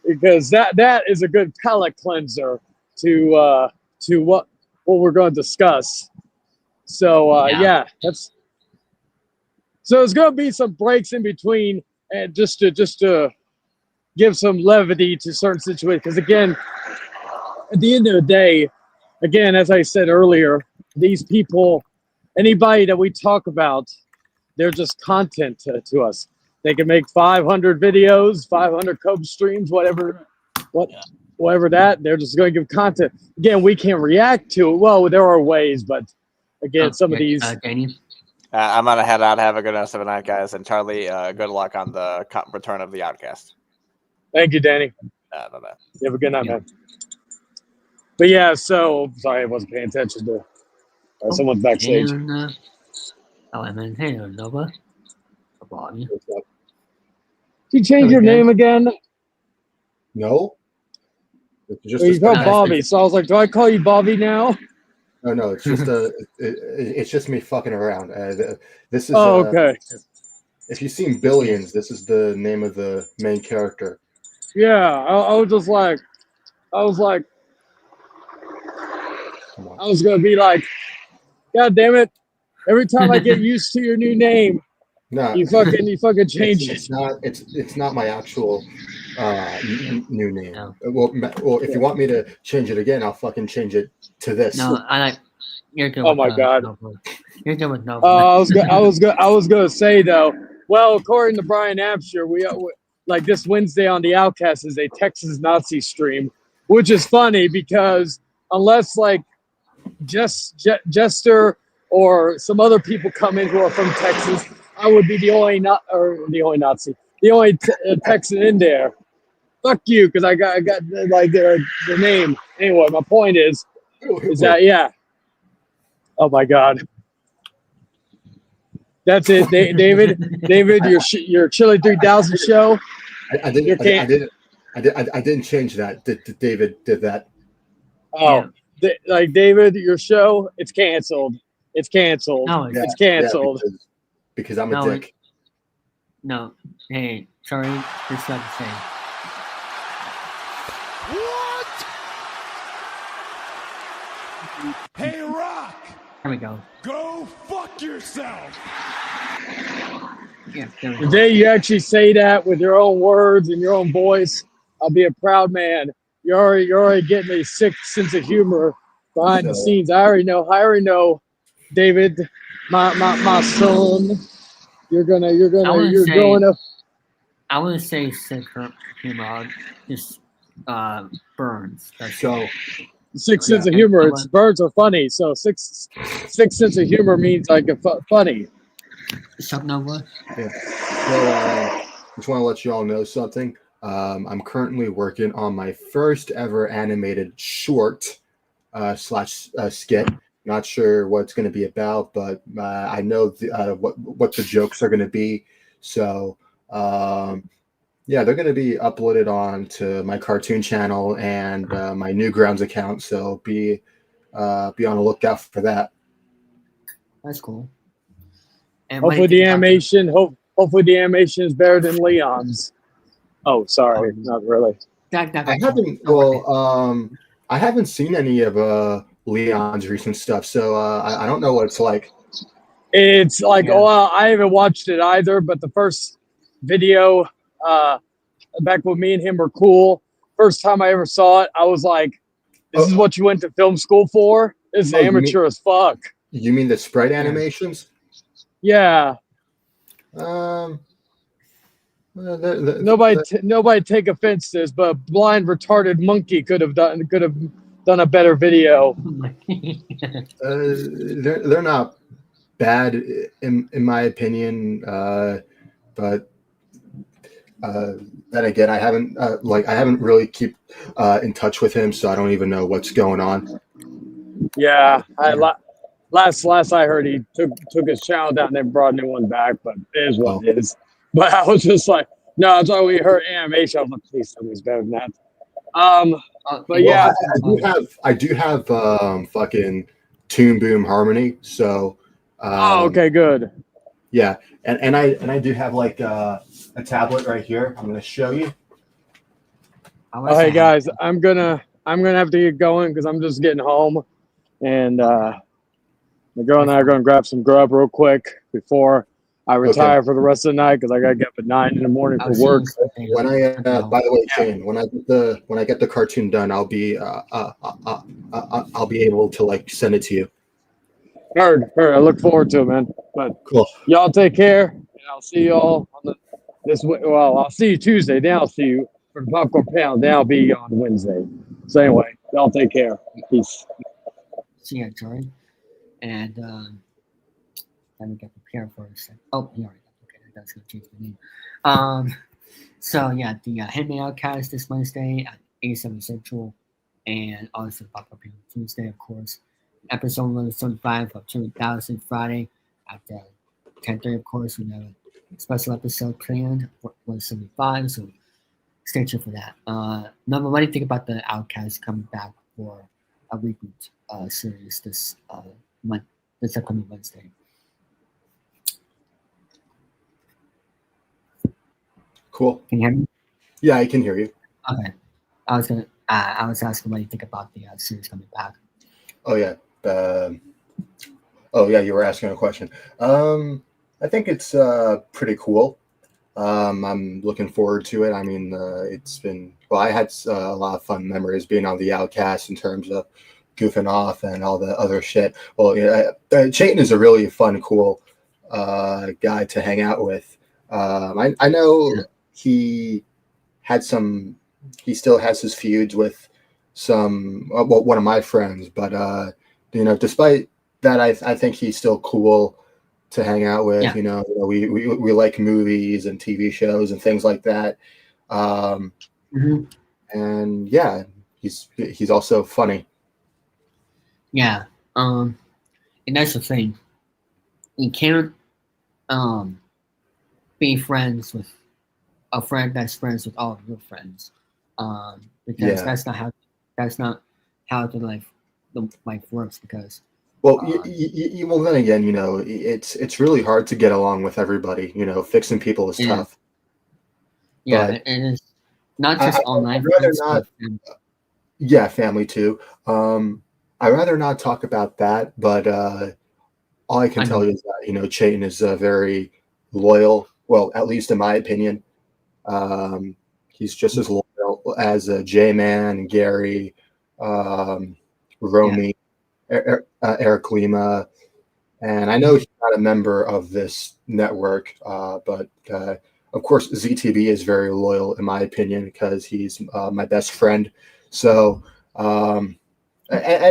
because that is a good palate cleanser to what we're going to discuss. So yeah, that's. So there's going to be some breaks in between, and just to give some levity to certain situations. Because again, at the end of the day, again, as I said earlier, these people, anybody that we talk about, they're just content to us. They can make 500 videos, 500 Cope streams, whatever that. They're just going to give content. Again, we can't react to it. Well, there are ways, but again, some of these. I'm gonna head out. Have a good rest of the night, guys. And Charlie, good luck on the return of the Outcast. Thank you, Danny. Bye-bye. You have a good night, man. But yeah, so sorry I wasn't paying attention to someone's backstage. Did you change your name again? No. Just you called Bobby, so I was like, do I call you Bobby now? No, it's just it's just me fucking around. This is okay. If you've seen Billions, this is the name of the main character. Yeah, I was gonna be like, God damn it! Every time I get used to your new name, No, You fucking change it. It's not my actual new name. Well, if you want me to change it again, I'll fucking change it to this. No, I like. You're good. Oh with, my God. Nova. You're good with Nova. I was gonna say though. Well, according to Brian Absher, we like this Wednesday on the Outcast is a Texas Nazi stream, which is funny because unless like Jester or some other people come in who are from Texas, I would be the only Nazi, the only Texan in there. Fuck you, because I got like the name. Anyway, my point is that yeah. Oh my God. That's it, David. David, your Chilling3000 show. I didn't change that. David did that. Oh, like David, your show, it's canceled. It's canceled. No, it's canceled. Because I'm a dick. No, hey, sorry, just like to say. Hey, Rock! There we go. Go fuck yourself! Yeah, there we The go. day you actually say that with your own words and your own voice, I'll be a proud man. You're already getting a sick sense of humor behind the scenes. I already know, David, my son. You're going to. I wouldn't say sick humor. Just burns. So. Sixth sense of humor. It's birds are funny, so sixth sense of humor means like funny. Shut Nova. Yeah. So just want to let you all know something. I'm currently working on my first ever animated short slash skit. Not sure what it's going to be about, but I know what the jokes are going to be. So. Yeah, they're going to be uploaded on to my cartoon channel and my Newgrounds account. So be on the lookout for that. That's cool. And hopefully the animation, hopefully the animation is better than Leon's. Oh, sorry, not really. I haven't seen any of Leon's recent stuff, so I don't know what it's like. It's like, well, I haven't watched it either, but the first video. Back when me and him were cool. First time I ever saw it, I was like, "This is what you went to film school for? This is amateur as fuck." You mean the sprite animations? Yeah. Nobody take offense to this, but a blind retarded monkey could have done a better video. They're not bad in my opinion, but. Then again, I haven't really keep in touch with him, so I don't even know what's going on. Yeah, last I heard, he took his channel down and brought a new one back, but it is what it is. But I was just like, no, it's like we heard animation. I was like, please tell me it's better than that. But yeah, I do have fucking Toon Boom Harmony. So. Okay, good. Yeah, and I do have like a tablet right here. I'm gonna show you. Oh, hey guys, I'm gonna have to get going because I'm just getting home, and my girl and I are gonna grab some grub real quick before I retire for the rest of the night because I gotta get up at 9 in the morning for work. When by the way, Shane, when I get the cartoon done, I'll be able to like send it to you. Heard. I look forward to it, man. But cool. Y'all take care, and I'll see y'all on I'll see you Tuesday. Then I'll see you for the popcorn panel. Then I'll be on Wednesday. So anyway, y'all take care. Peace. See ya, Jordan. And let me get prepared for a second. Oh, he already got okay. That's gonna change the name. So yeah, the Handmade Outcast this Wednesday at 8/7 Central, and also the popcorn panel Tuesday, of course. Episode 175 of Chilling3000 Friday at 10:30. Of course, we have a special episode planned for 175, so stay tuned for that. Number, what do you think about the Outcast coming back for a reboot series this upcoming Wednesday? Cool. Can you hear me? Yeah, I can hear you. Okay. I was asking what do you think about the series coming back. Oh yeah. You were asking a question. I think it's pretty cool. I'm looking forward to it. I mean, I had a lot of fun memories being on the Outcast in terms of goofing off and all the other shit. Well, yeah, Chayton is a really fun, cool guy to hang out with. I know he still has his feuds with one of my friends, but despite that, I think he's still cool to hang out with. Yeah. We like movies and TV shows and things like that. And yeah, he's also funny. Yeah. And that's the thing. You can't be friends with a friend that's friends with all of your friends. Because Yeah. that's not how the life works, because Well, well, then again, it's really hard to get along with everybody. Fixing people is Yeah. tough. yeah, But and it's not just online I'd rather friends, not. but Yeah, family too. I'd rather not talk about that. But all I can tell you is that Chayton is very loyal. Well, at least in my opinion, he's just as loyal as J-Man, Gary, Romy, Eric Lima. And I know he's not a member of this network, but of course, ZTB is very loyal, in my opinion, because he's my best friend. So, and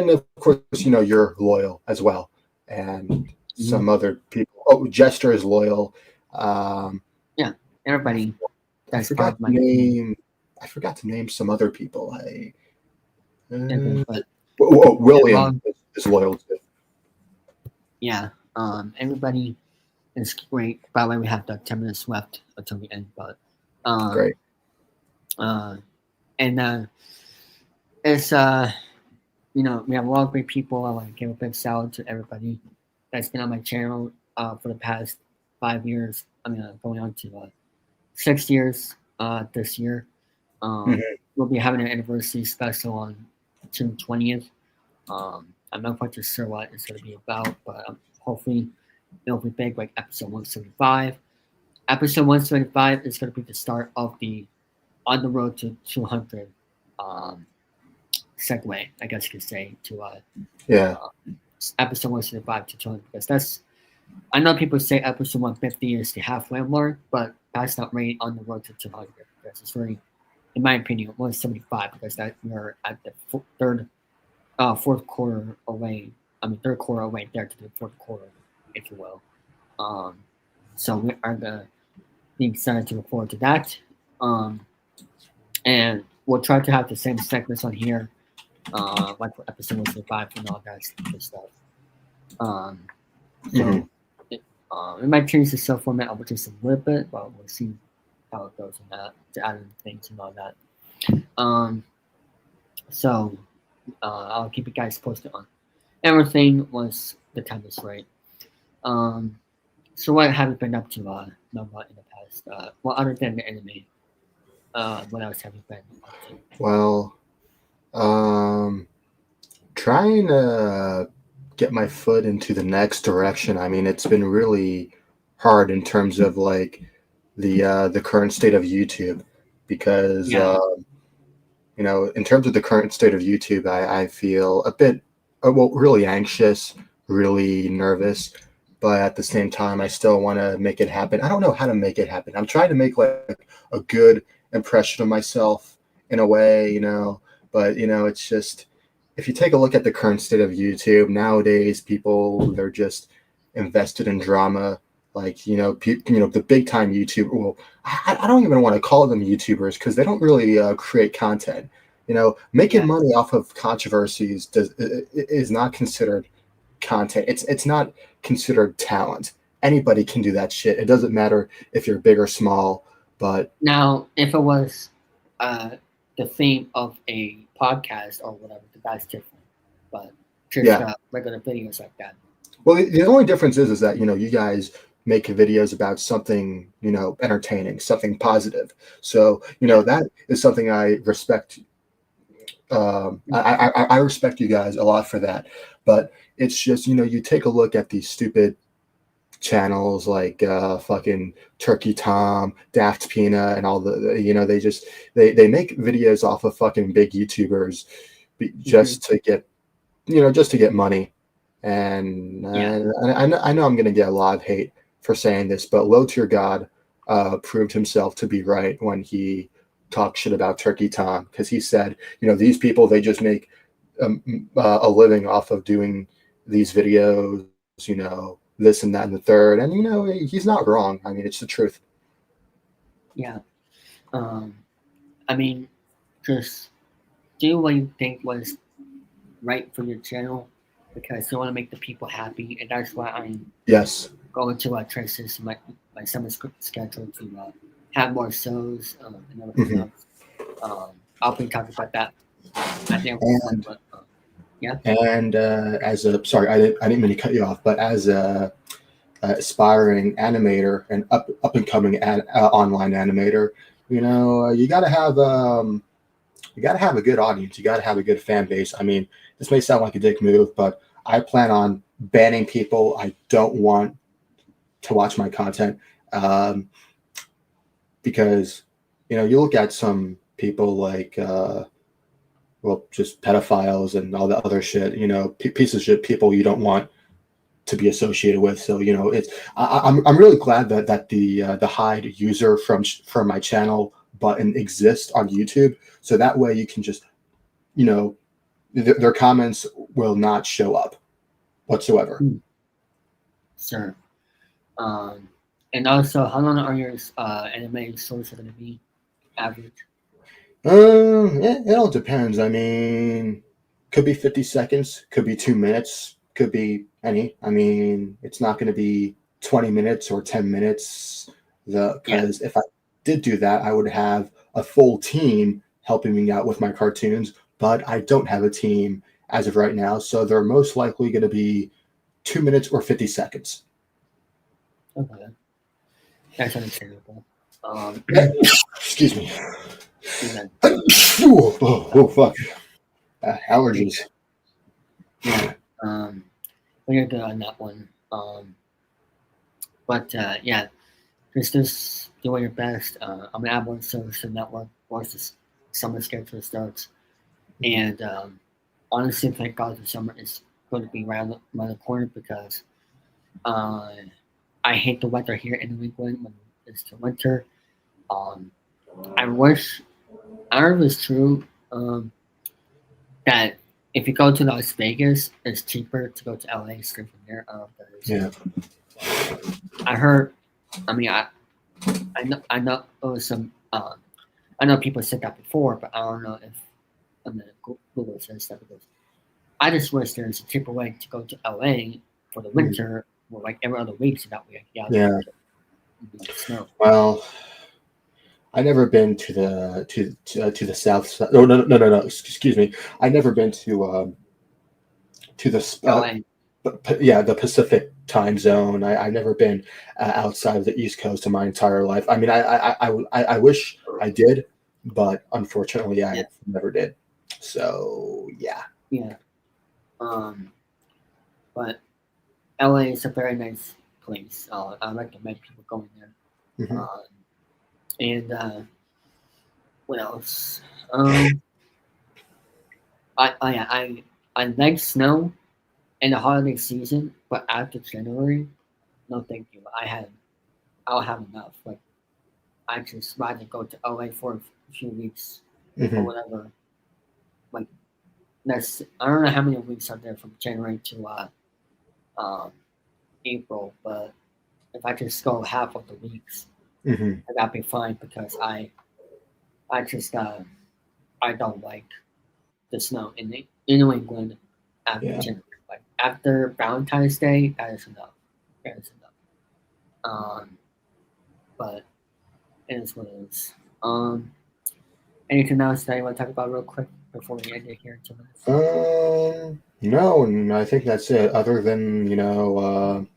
of course, you're loyal as well. And some other people. Oh, Jester is loyal. yeah, everybody. I forgot to name some other people. William is loyal too. Yeah, everybody is great. By the way, we have the 10 minutes left until the end, but Great. And it's we have a lot of great people. I want to give a big shout out to everybody that's been on my channel for the past 5 years. I mean, going on to 6 years this year. We'll be having an anniversary special on June 20th. I'm not quite sure what it's going to be about, but hopefully it'll be big, like episode 175. Episode 175 is going to be the start of the On the Road to 200 segue, I guess you could say, to episode 175 to 200, because I know people say episode 150 is the halfway mark, but that's not really On the Road to 200, because it's really, in my opinion, 175, because we're at the fourth quarter away. I mean, third quarter away there to the fourth quarter, if you will. So we are being excited to look forward to that. And we'll try to have the same segments on here, like for episode 175 and all that good stuff. So we might change the show format over just a little bit, but we'll see how it goes on that, to add in things and all that. So I'll keep you guys posted on everything once the time is right. So what have you been up to, Nova, in the past? Well, other than the anime, what else have you been up to? Well, trying to get my foot into the next direction. I mean, it's been really hard in terms of like the current state of YouTube, because in terms of the current state of YouTube, I feel a bit really anxious, really nervous, but at the same time, I still want to make it happen. I don't know how to make it happen. I'm trying to make like a good impression of myself in a way, but it's just, if you take a look at the current state of YouTube nowadays, they're just invested in drama. Like, the big time YouTuber. Well, I don't even want to call them YouTubers, because they don't really create content. Making money off of controversies is not considered content. It's not considered talent. Anybody can do that shit. It doesn't matter if you're big or small. But now, if it was the theme of a podcast or whatever, that's different. But just regular videos like that. Well, the only difference is that you guys make videos about something entertaining, something positive. So that is something I respect. I respect you guys a lot for that. But it's just you take a look at these stupid channels like fucking Turkey Tom, Daft Peanut, and all they make videos off of fucking big YouTubers just to get money. And I know I'm gonna get a lot of hate for saying this, but Low Tier God proved himself to be right when he talked shit about Turkey Tom, because he said, these people, they just make a living off of doing these videos, this and that and the third, and he's not wrong. I mean, it's the truth. Yeah. I mean, just do what you think was right for your channel, because you want to make the people happy, and that's why I'm going to try to system my summer schedule to have more shows and everything else. I'll be talking about that at the end of the month, but yeah. And sorry, I didn't mean to cut you off, but as a aspiring animator and up and coming online animator, you got to have a good audience. You got to have a good fan base. I mean, this may sound like a dick move, but I plan on banning people I don't want to watch my content, because you look at some people like just pedophiles and all the other shit, pieces of shit people you don't want to be associated with. So I'm really glad that the hide user from my channel button exists on YouTube, so that way you can just their comments will not show up whatsoever. Sure. And also, how long are your anime shows going to be average? It all depends. I mean, could be 50 seconds, could be 2 minutes, could be any. I mean, it's not going to be 20 minutes or 10 minutes. Because if I did do that, I would have a full team helping me out with my cartoons, but I don't have a team as of right now, so they're most likely going to be 2 minutes or 50 seconds. Okay. That's understandable. Excuse me. Oh, fuck. Allergies. Yeah. Well, you're good on that one. But yeah, just doing your best. I'm gonna add one service to the network once the summer schedule starts. And honestly, thank God the summer is going to be around the corner, because I hate the weather here in New England when it's the winter. I wish, I don't know if it's true, that if you go to Las Vegas, it's cheaper to go to LA straight from there. Yeah. I heard. I mean, I know there was some. I know people said that before, but I don't know if Google says that, because I just wish there was a cheaper way to go to LA for the winter, or like every other week, so that way I can get out there. Snow. Well, I never been to the south side. Oh, no. Excuse me. I never been to the the Pacific time zone. I've never been outside of the East Coast in my entire life. I mean, I wish I did, but unfortunately, I never did. So yeah. Yeah. But LA is a very nice place. I recommend people going there. Mm-hmm. And what else? I like snow in the holiday season, but after January, no thank you. I'll have enough. Like, I just rather go to LA for a few weeks or whatever. Like, I don't know how many weeks are there from January to April, but if I just go half of the weeks, that'd be fine, because I just I don't like the snow in New England after January. Like, after Valentine's Day, that is enough. But it is what it is. Anything else that you want to talk about real quick before we end it here in 2 minutes? No, and I think that's it. Other than I'm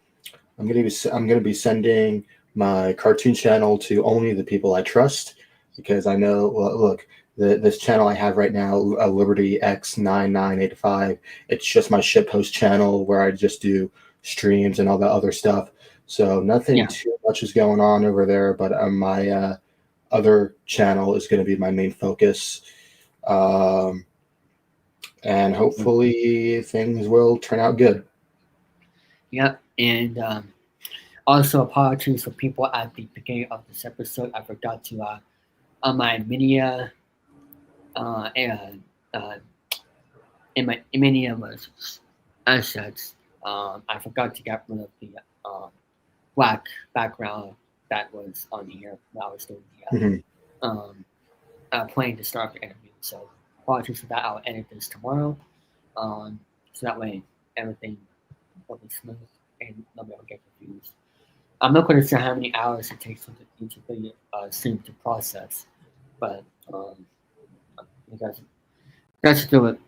gonna be sending my cartoon channel to only the people I trust, because I know. Look, this channel I have right now, Liberty X9985, it's just my shitpost channel where I just do streams and all that other stuff. So nothing too much is going on over there, but my other channel is going to be my main focus. And hopefully things will turn out good. Yep, and also apologies for people at the beginning of this episode. I forgot to on my media in my media assets. I forgot to get rid of the black background that was on here when I was doing the playing to start the interview. So apologies for that. I'll edit this tomorrow, so that way everything will be smooth and nobody will get confused. I'm not going to say how many hours it takes for the YouTube stream to process, but you guys do it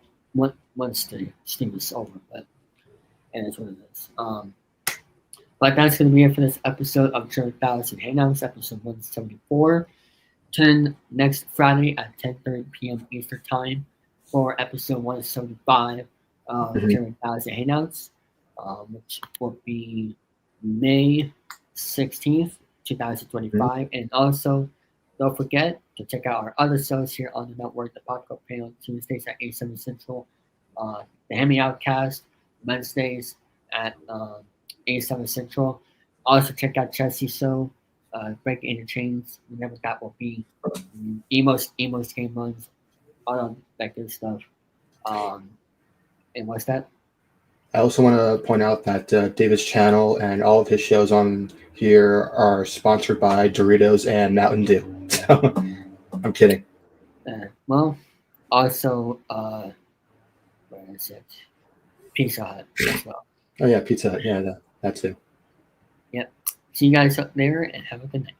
once the stream is over. But and that's what it is. But that's going to be it for this episode of Chilling3000 Hangouts, episode 174. Tune next Friday at 10:30 p.m. Eastern Time for episode 175 of Chilling3000 Hangouts, which will be May 16th, 2025. And also, don't forget to check out our other shows here on the network, the Podcast Panel on Tuesdays at 8/7 Central, the Hangout Cast Wednesdays at 8/7 Central. Also, check out Chelsea's show, Breaking Into Chains, whenever that will be. Emos game runs, all that good stuff. And what's that? I also want to point out that David's channel and all of his shows on here are sponsored by Doritos and Mountain Dew. So, I'm kidding. Well, also, where is it? Pizza Hut as well. Oh, yeah, Pizza Hut. Yeah, that too. Yep. See you guys up there and have a good night.